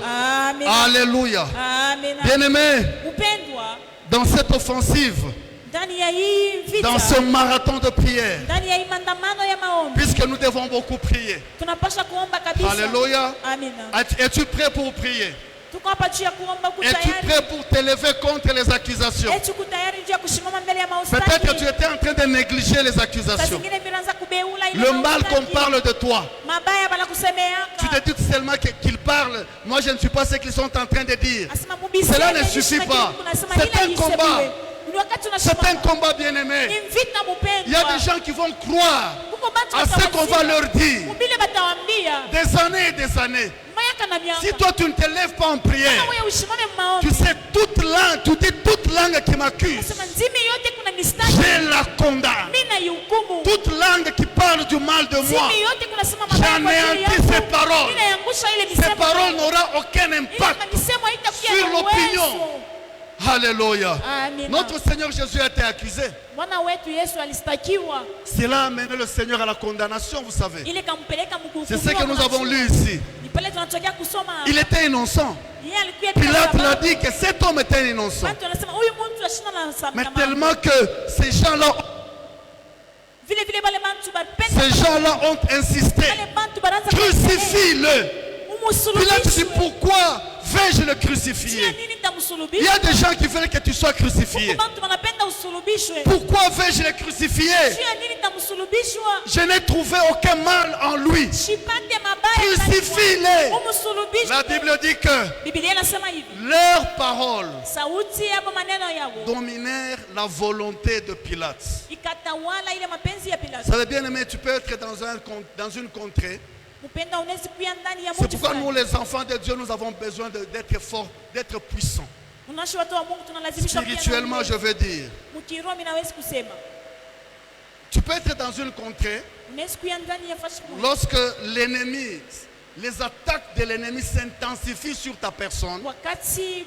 B: amina
C: Alléluia.
B: amina
C: Bien-aimé,
B: upendwa
C: dans cette offensive,
B: ndani ya hii vita
C: dans ce marathon de prière,
B: ndani ya hii maandamano ya maombi
C: puisque nous devons beaucoup prier.
B: tunapasha kuomba kabisa
C: Alléluia.
B: amina
C: Es-tu prêt pour prier?
B: tuko hapa juu ya kuomba
C: Es-tu
B: kutayari
C: prêt pour t'élever contre les accusations?
B: eti kutayari juu ya kusimama mbele ya
C: Peut-être que tu
B: maustaki
C: étais en train de négliger les
B: saa
C: accusations.
B: zingine vinaanza kubeula ile
C: Le mal qu'on
B: maustaki.
C: parle de toi.
B: mabaya
C: Tu
B: banakusemeaka
C: te dis seulement qu'ils parlent. Moi, je ne suis pas ce qu'ils sont en train de dire.
B: asema mubiseme,
C: Cela ne
B: nishina
C: suffit
B: kitu
C: pas.
B: kunasema,
C: C'est
B: ila
C: un
B: isemewe.
C: combat.
B: Ni wakati
C: C'est un
B: unasimama.
C: combat bien-aimé.
B: Ni vita
C: Il y a
B: mupendwa
C: des gens qui vont croire
B: kuko batu
C: à ce qu'on va
B: batawazia.
C: leur dire.
B: Mubile batawambia
C: Des années et des années.
B: mayaka na miaka
C: Si toi, tu ne te lèves pas en prière,
B: kama wewe usimame maombi
C: tu sais toute langue qui m'accuse,
B: nasema nzimi yote kuna mistaki
C: je la condamne.
B: mimi naihukumu
C: Toute langue qui parle du mal de moi,
B: nzimi yote kuna sema mabaya kwa ajili
C: j'anéantis ces
B: yako
C: paroles.
B: mimi naiangusha ile
C: Ces
B: misemo
C: paroles n'auront aucun
B: ile
C: impact
B: misemo haitakuwa
C: sur
B: na
C: l'opinion.
B: uwezo.
C: Alléluia.
B: Amina.
C: Notre Seigneur Jésus a été accusé.
B: Bwana wetu Yesu alistakiwa
C: Cela a amené le Seigneur à la condamnation, vous savez.
B: ile kampeleka mkuhukumiwa.
C: C'est ce que nous avons lu ici.
B: Ni pale tunatokea kusoma hapa.
C: Il était innocent.
B: Yeye alikuwa bila
C: Pilate l'a
B: sababu.
C: dit que cet homme était innocent.
B: Watu wanasema huyu mtu ashina na
C: Mais
B: sababu.
C: tellement que ces gens-là
B: Vile vile wale bantu bapenda.
C: Ces gens-là ont insisté.
B: Wale bantu banaanza
C: Crucifie-le. Pilate dit
B: Umusulubishwe.
C: pourquoi vais-je le
B: Jia
C: crucifier?
B: nini
C: Il y
B: nitamsulubisha?
C: a des gens qui veulent que tu sois crucifié.
B: Bantu wanapenda usulubishwe.
C: Pourquoi vais-je le crucifier?
B: Jia nini nitamsulubishwa?
C: Je n'ai trouvé aucun mal en lui.
B: Shipate mabaya.
C: Crucifie-le.
B: Umusulubishwe.
C: La Bible dit que
B: Biblia inasema hivi.
C: leurs paroles
B: Sauti hapo maneno yao
C: dominèrent la volonté de Pilate.
B: ikatawala ile mapenzi ya
C: Vous
B: Pilato.
C: savez bien aimé, tu peux être dans une contrée.
B: Mpenda unaweza kuya ndani ya
C: C'est
B: mtu
C: pourquoi nous,
B: fulani.
C: les enfants de Dieu, nous avons besoin d'être forts, d'être puissants.
B: Unashi watu wa Mungu tunalazimishwa pia na
C: Spirituellement,
B: uwezo.
C: je veux dire.
B: Mkiroho mimi nawezi kusema.
C: Tu peux être dans une contrée
B: Unaweza kuya ndani ya fashi moja.
C: lorsque l'ennemi, les attaques de l'ennemi s'intensifient sur ta personne,
B: Wakati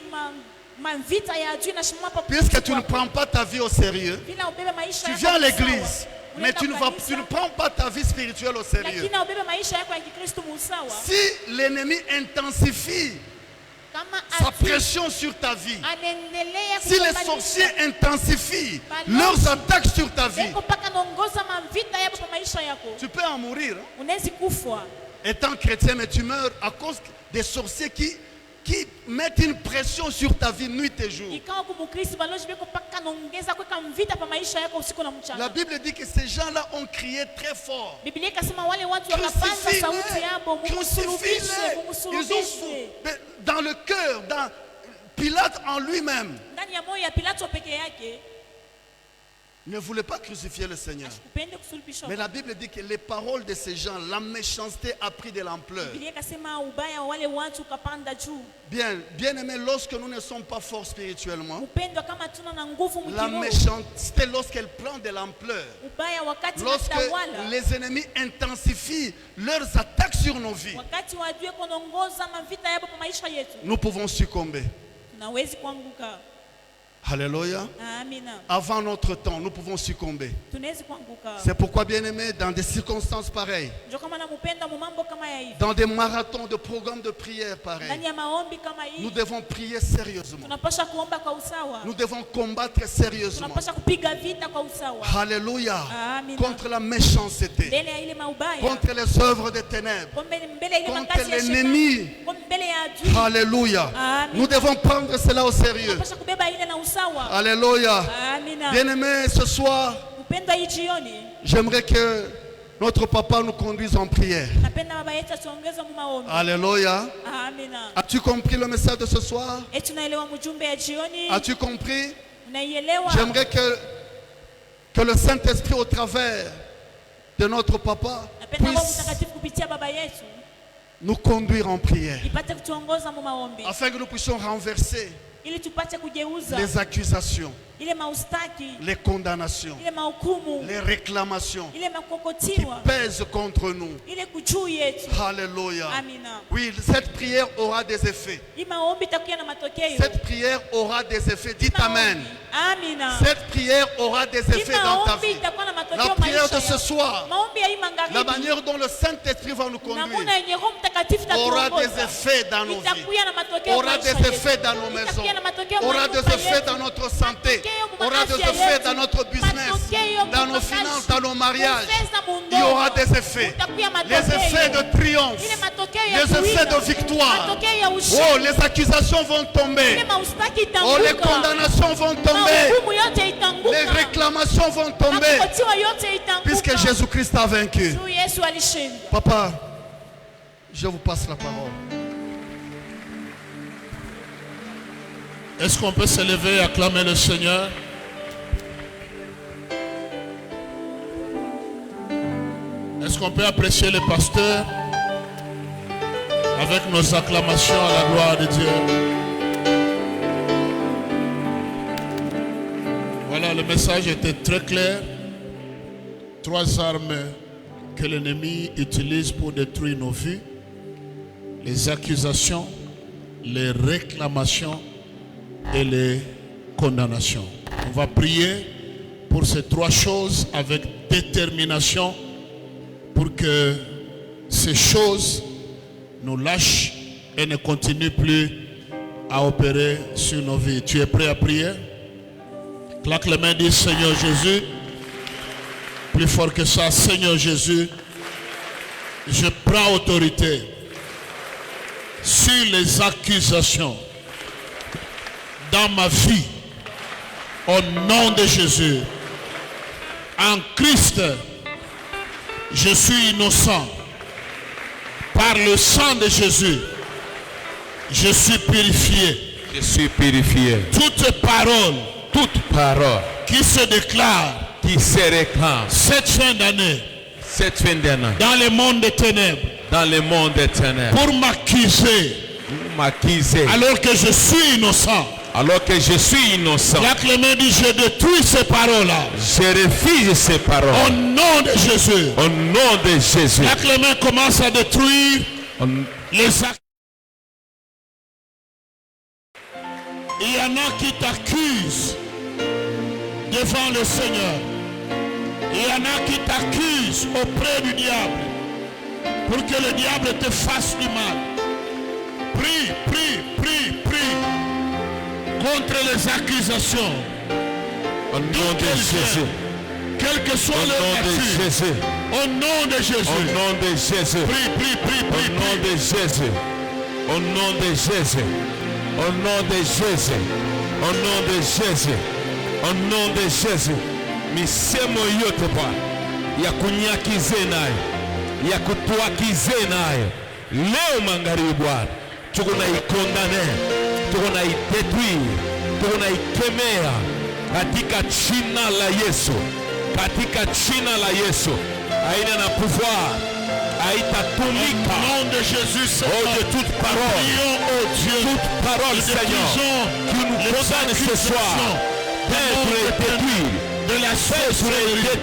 B: mavita ya adui inashimama hapa.
C: puisque tu ne prends pas ta vie au sérieux.
B: Bila ubebe maisha
C: Tu
B: yako
C: viens à
B: sawa.
C: l'église. Mais tu ne prends pas ta vie spirituelle au sérieux.
B: lakini ubebe maisha yako ya Kikristo musawa.
C: Si l'ennemi intensifie sa pression sur ta vie,
B: anaendelea
C: si les sorciers intensifient leurs attaques sur ta vie,
B: mpaka naongoza mavita yapo kwa maisha yako,
C: tu peux en mourir.
B: unaweza kufa.
C: Étant chrétien, mais tu meurs à cause des sorciers qui mettent une pression sur ta vie nuit et jour.
B: Ikawa kumukristo baloji beko mpaka naongeza kuweka mvita pa maisha yako usiku na mchana.
C: La Bible dit que ces gens-là ont crié très fort.
B: Biblia ikasema wale watu wakapaza sauti yao, mumsulubishe,
C: Ils
B: mumsulubishe.
C: ont dans le cœur, dans Pilate en lui-même,
B: Ndani ya moyo ya Pilato peke yake
C: ne voulait pas crucifier le Seigneur.
B: ashikupende kusulubishwa.
C: Mais la Bible dit que les paroles de ces gens, la méchanceté a pris de l'ampleur.
B: Biblia ikasema ubaya wa wale watu ukapanda juu.
C: Bien aimé, lorsque nous ne sommes pas forts spirituellement,
B: Upendo kama tuna na nguvu
C: la
B: mkiroho.
C: méchanceté, lorsqu'elle prend de l'ampleur,
B: Ubaya wakati
C: lorsque
B: natawala.
C: les ennemis intensifient leurs attaques sur nos vies,
B: Wakati wajue kunaongoza mavita yapo kwa maisha yetu.
C: nous pouvons succomber.
B: Tunawezi kuanguka.
C: Alléluia.
B: Amina.
C: Avant notre temps, nous pouvons succomber.
B: Tunawezi kuanguka.
C: C'est pourquoi, bien aimé, dans des circonstances pareilles,
B: Ndio kama namupenda mu mambo kama ya hivi.
C: dans des marathons de programmes de prière pareils,
B: Ndani ya maombi kama
C: nous
B: hii.
C: devons prier sérieusement.
B: Tunapaswa kuomba kwa usawa.
C: Nous devons combattre sérieusement.
B: Tunapaswa kupiga vita kwa usawa.
C: Alléluia.
B: Amina.
C: Contre la méchanceté,
B: Mbele ya ile maubaya.
C: contre les œuvres des ténèbres,
B: Mbele ya ile
C: contre
B: makazi ya
C: l'ennemi.
B: shetani. Mbele ya adui.
C: Alléluia.
B: Amina.
C: Nous devons prendre cela au sérieux.
B: Tunapaswa kubeba ile na usawa.
C: Alléluia.
B: Amina.
C: Bien-aimés, ce soir,
B: Upendo hii jioni.
C: j'aimerais que notre papa nous conduise en prière.
B: Napenda baba yetu atuongeze mu maombi.
C: Alléluia.
B: Amina.
C: As-tu compris le message de ce soir?
B: Tunaelewa mjumbe ya jioni.
C: As-tu compris?
B: Unaielewa?
C: J'aimerais que le Saint-Esprit, au travers de notre papa,
B: Napenda Roho
C: puisse
B: Mtakatifu kupitia baba yetu
C: nous conduire en prière,
B: ipate kutuongoza mu maombi
C: afin que nous puissions renverser
B: ili tupate kugeuza
C: les accusations,
B: ile maustaki,
C: les condamnations,
B: ile mahukumu,
C: les réclamations
B: ile
C: qui
B: makokotiwa,
C: pèsent contre nous.
B: ile kujuu yetu.
C: Alléluia.
B: Amina.
C: Oui, cette prière aura des effets.
B: Hii maombi itakuwa na matokeo.
C: Cette prière aura des effets. Dites Amen.
B: Amina.
C: Cette prière aura des effets dans ta vie. La prière de ce soir, la manière dont le Saint-Esprit va nous conduire, aura des effets dans nos vies, aura des effets dans nos maisons, aura des effets dans notre santé, aura des effets dans notre business, dans nos finances, dans nos mariages. Il y aura des effets. Les effets de triomphe, les effets de victoire. Oh, les accusations vont tomber. Oh, les condamnations vont tomber. Les réclamations vont tomber. Puisque Jésus-Christ a vaincu. Papa, je vous passe la parole.
A: Est-ce qu'on peut se lever et acclamer le Seigneur? Est-ce qu'on peut apprécier le pasteur avec nos acclamations à la gloire de Dieu? Voilà, le message était très clair. 3 armes que l'ennemi utilise pour détruire nos vies: les accusations, les réclamations et les condamnations. On va prier pour ces 3 choses avec détermination, pour que ces choses nous lâchent et ne continuent plus à opérer sur nos vies. Tu es prêt à prier? Claque les mains, dis: Seigneur Jésus. Plus fort que ça: Seigneur Jésus, je prends autorité sur les accusations dans ma vie, au nom de Jésus. En Christ, je suis innocent. Par le sang de Jésus, je suis purifié.
E: Je suis purifié.
A: Toute parole qui se déclare,
E: qui se réclame
A: cette fin d'année, dans le monde des ténèbres, pour m'accuser, alors que je suis innocent. La Clément dit: je détruis ces paroles-là.
E: Je refuse ces paroles.
A: Au nom de Jésus.
E: Au nom de Jésus.
A: La Clément commence à détruire les actes. Il y en a qui t'accusent devant le Seigneur. Il y y en a qui t'accusent auprès du diable pour que le diable te fasse du mal. Prie, prie, prie, prie contre les accusations.
E: Au nom de Jésus.
A: Quel que soit
E: Au
A: leur
E: nom de
A: nature.
E: Jésus.
A: Au nom de Jésus.
E: Au nom de Jésus.
A: Prie, prie, prie,
E: Au
A: prie,
E: nom
A: prie.
E: de Jésus. Au nom de Jésus. Au nom de Jésus. Au nom de Jésus. Au nom de Jésus. Misemo yote Bwana ya kunyakize nayo, ya kutuakize nayo leo magharibi Bwana, tuko na ikondane, tuko na idetruire, tuko na ikemea katika jina la Yesu, katika jina la Yesu. Haina na pouvoir, haitatumika.
A: Au nom de Jésus,
E: Oh,
A: Seigneur.
E: de toute parole,
A: Prions, oh Dieu.
E: toute parole,
A: Nous
E: Seigneur,
A: détruisons
E: qui nous
A: les
E: condamne ce soir,
A: accusations
E: Père, tu les détruis.
A: de la sorcellerie,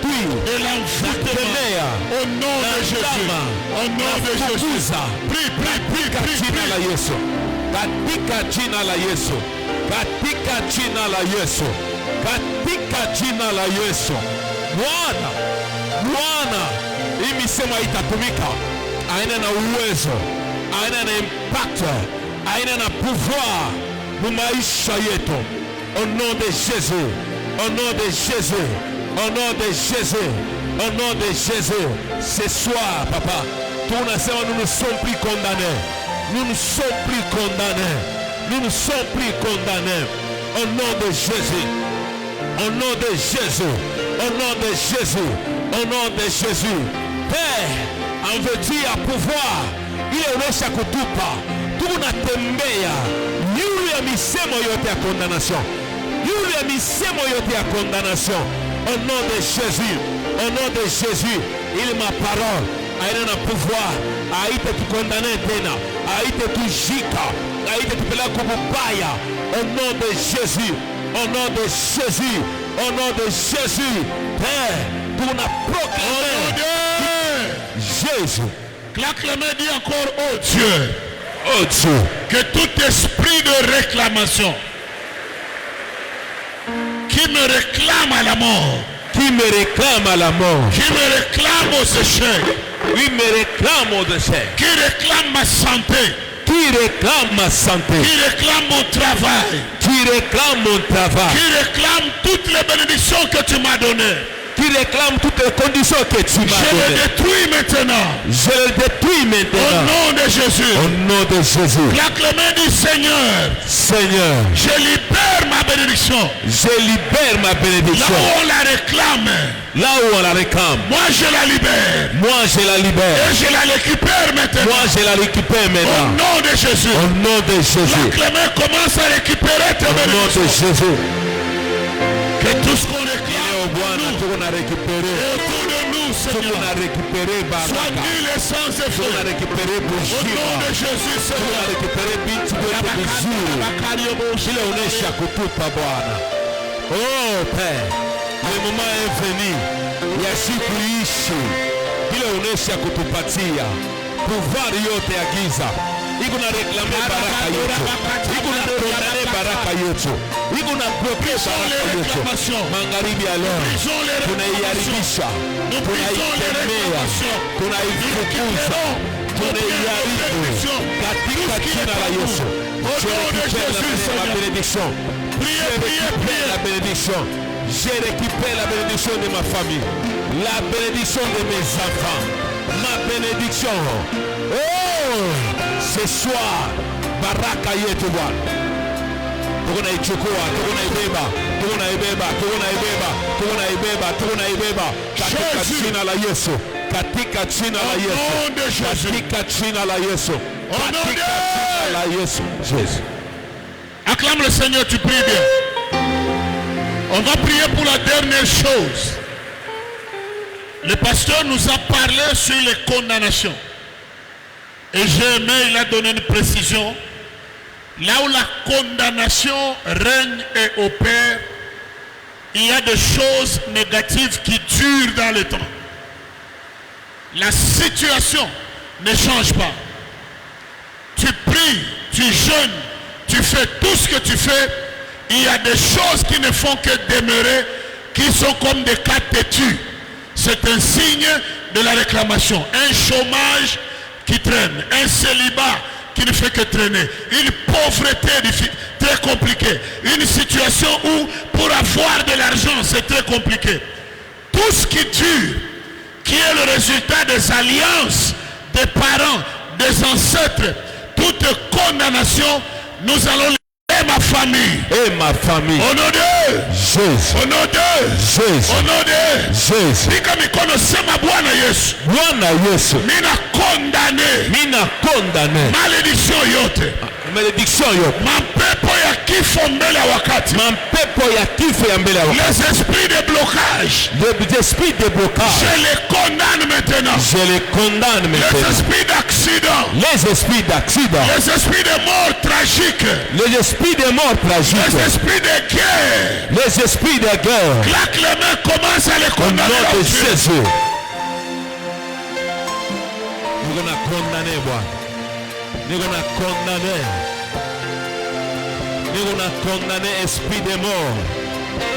A: de l'envoûtement. Au nom de Jésus. Au nom de Jésus. Prie, prie, prie, prie,
E: Jina la
A: prie.
E: Yesu, katika jina la Yesu, katika jina la Yesu, katika jina la Yesu. Bwana, Bwana, hii misemo itatumika, haina na uwezo, haina na impact, haina na pouvoir mu maisha yetu. Au nom de Jésus, au nom de Jésus, au nom de Jésus, au nom de Jésus. Ce soir, papa, nous ne sommes plus condamnés. Nous ne sommes plus condamnés. Nous ne sommes plus condamnés. Au nom de Jésus. Au nom de Jésus. Au nom de Jésus. Au nom de Jésus. Père, en veux-tu à pouvoir, il est kutupa. Tunatembea yule ya misemo yote ya condamnation. Yule ya misemo yote ya condamnation. Au nom de Jésus. Au nom de Jésus. Il est ma parole. Haina na pouvoir, haite tukondane tena, haite tujika, haite tupeleka kubaya. Au nom de Jésus, au nom de Jésus, au nom de Jésus, Père, pour la proclamer Jésus.
A: Claque les mains, dis encore, oh Dieu,
E: Oh Dieu,
A: que tout esprit de réclamation qui me réclame à la mort,
E: qui me réclame à la mort,
A: qui me réclame aux échecs,
E: qui me réclame au déchet,
A: qui réclame ma santé,
E: qui réclame ma santé,
A: qui réclame mon travail,
E: qui réclame mon travail,
A: qui réclame toutes les bénédictions que tu m'as données.
E: qui réclame toutes les conditions que tu m'as
A: Je les
E: données.
A: détruis maintenant.
E: Je le détruis
A: Au
E: maintenant.
A: nom de Jésus.
E: Au nom de Jésus.
A: Claque les mains du Seigneur.
E: Seigneur,
A: Je libère ma bénédiction.
E: je libère ma
A: Là
E: bénédiction.
A: où on la réclame,
E: Là où on la réclame,
A: moi je la libère.
E: moi je la libère.
A: Et je la récupère maintenant.
E: Moi je la récupère
A: Au
E: maintenant.
A: nom de Jésus.
E: Au nom de Jésus.
A: Claque les mains, commence à récupérer tes
E: Au nom de
A: bénédictions.
E: Jésus.
A: Que tout ce qu'on réclame
E: Leo Bwana
A: nous,
E: tuko na récupéré.
A: et autour de nous,
E: Tuko
A: Seigneur,
E: na récupéré
A: soit
E: baraka.
A: nul et sans
E: Tuko na
A: effet.
E: récupéré
A: Au nom
E: bushira.
A: de Jésus,
E: Tuko na
A: Seigneur.
E: récupéré binti wetu vizuri. Ile unesha kutupa Bwana. Oh Père, le moment est venu ya siku ishi. Ile unesha kutupatia pouvoir yote ya giza. Iko na reklame baraka yetu. Iko na kondane baraka yetu. Iko na bloke baraka yetu. Magharibi ya leo tunaiharibisha, tunaikemea, tunaifukuza, tunaiharibu katika jina la Yesu. Je récupère la bénédiction. Je récupère la bénédiction. Je récupère la bénédiction de ma famille. La bénédiction de mes enfants. Ma bénédiction. Oh, ce soir, baraka yetu Bwana. Tunaichukua, tunaibeba, tunaibeba, tunaibeba, tunaibeba, tunaibeba katika jina la Yesu. Katika jina la Yesu. Katika jina la Yesu. Katika jina la Yesu. Jésus.
A: Acclame le Seigneur, tu pries bien. On va prier pour la dernière chose. Le pasteur nous a parlé sur les condamnations. Et j'ai aimé, il a donné une précision. Là où la condamnation règne et opère, il y a des choses négatives qui durent dans le temps. La situation ne change pas. Tu pries, tu jeûnes, tu fais tout ce que tu fais. Il y a des choses qui ne font que demeurer, qui sont comme des cas têtus. c'est un signe de la réclamation. Un chômage qui traîne, un célibat qui ne fait que traîner, une pauvreté très compliquée, une situation où pour avoir de l'argent c'est très compliqué. Tout ce qui dure, qui est le résultat des alliances des parents, des ancêtres, toute condamnation, nous allons et ma famille.
E: Et ma famille.
A: Au nom de
E: Jésus.
A: Au nom de
E: Jésus.
A: Au nom de
E: Jésus.
A: Nika mikono sema Bwana Yesu.
E: Bwana Yesu.
A: Mina condamné. Malédiction yote.
E: Malédiction yote.
A: Mapepo ya kifo mbele ya wakati.
E: Mapepo ya kifo ya mbele ya wakati.
A: Les esprits de blocage.
E: Les esprits de blocage.
A: Je les condamne maintenant.
E: Je les condamne maintenant.
A: Les esprits d'accident.
E: Les esprits d'accident.
A: Les esprits de mort tragique.
E: Les esprits de mort tragique.
A: Les esprits de guerre.
E: Les esprits de guerre.
A: Claque les mains, commence à les condamner.
E: Au nom de Jésus. Nous allons condamner, Bwana. Nous allons condamner. Nous allons condamner esprit de mort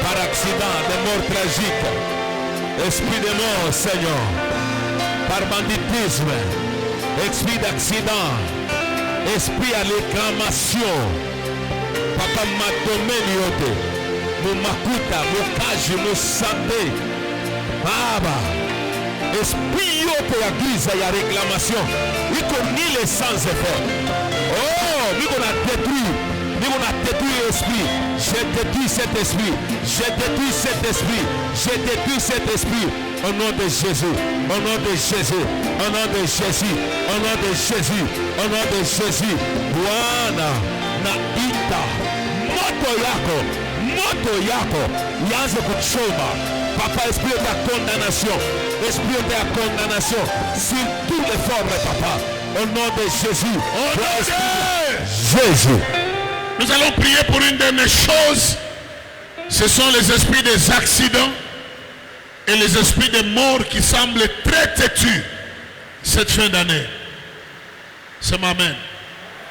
E: par accident, de mort tragique. Esprit de mort, Seigneur, par banditisme, esprit d'accident, esprit à réclamation. Papa matomeni yote, mu makuta, mu kaji, mu santé. Baba, esprit yote ya giza ya réclamation, iko nile sans effet. Oh, nous on a détruit. Nous on a détruit l'esprit. Je détruis cet esprit. Je détruis cet esprit. Je détruis cet esprit. Au nom de Jésus. Au nom de Jésus. Au nom de Jésus. Au nom de Jésus. Au nom de Jésus. Bwana na ita. Moto yako. Moto yako. Yanze kuchoma. Papa, esprit de condamnation. Esprit de condamnation. Sur toutes les formes, papa. Au nom de Jésus. Au nom de Jésus.
A: Nous allons prier pour une dernière chose. Ce sont les esprits des accidents et les esprits des morts qui semblent très têtus cette fin d'année. C'est ma main.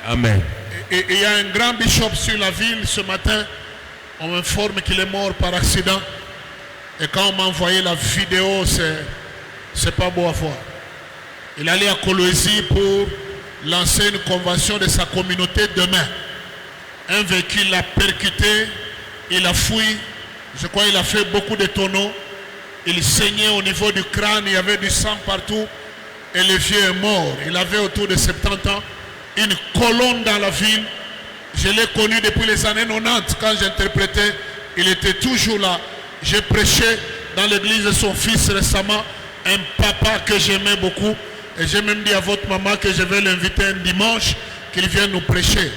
E: Amen.
A: Et il y a un grand bishop sur la ville ce matin. On m'informe qu'il est mort par accident. Et quand on m'a envoyé la vidéo, c'est pas beau à voir. Il allait à Colosie pour lancer une convention de sa communauté demain. Un véhicule l'a percuté, il a fui, je crois qu'il a fait beaucoup de tonneaux. Il saignait au niveau du crâne, il y avait du sang partout. Et le vieux est mort. Il avait autour de 70 ans, une colonne dans la ville. Je l'ai connu depuis les années 90 quand j'interprétais. Il était toujours là. J'ai prêché dans l'église de son fils récemment, un papa que j'aimais beaucoup. Et j'ai même dit à votre maman que je vais l'inviter un dimanche, qu'il vienne nous prêcher.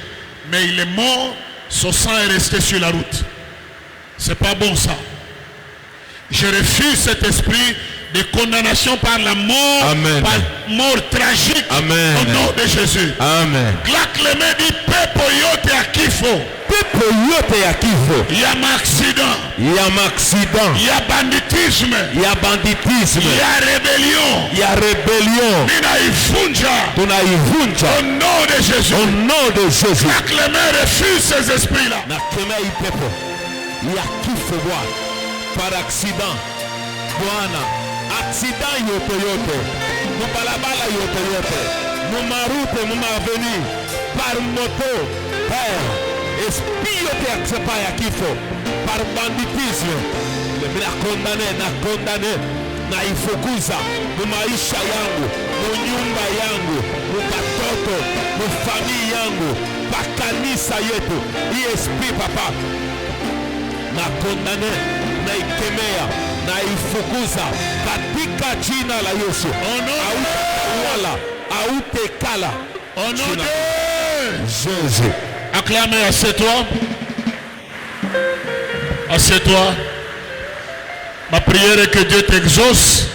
A: Mais il est mort, son sang est resté sur la route. C'est pas bon ça. Je refuse cet esprit de condamnation par la mort,
E: Amen.
A: par mort tragique.
E: Amen.
A: Au nom de Jésus.
E: Amen.
A: Claque les mains, dit Pepo yote à kifo.
E: Pepo yote ya kifo.
A: Il y a un accident.
E: Il y a un accident.
A: Il y a banditisme.
E: Il y a banditisme.
A: Il y a rébellion.
E: Il y a rébellion.
A: Ninaivunja.
E: Tunaivunja.
A: Au nom de Jésus.
E: Au nom de Jésus.
A: Claque les mains, refuse ces esprits-là.
E: Nakemea hii pepo ya kifo Bwana par accident. Bwana, accident yote yote, mubalabala yote yote, mumarute, mumaveni, par moto, Père, esprit yote accepta ya kifo, par banditisme, na condamné, na ifukuza, mumaisha yangu, munyumba yangu, mukatoto, mufamii yangu, pakanisa yetu, hii esprit papa, na condamné, na ikemea, na ifukuza katika jina la Yesu. Hautawala, hautekala.
A: Au nom de
E: Jésus.
A: Acclame, assieds-toi. Assieds-toi. Ma prière est que Dieu t'exauce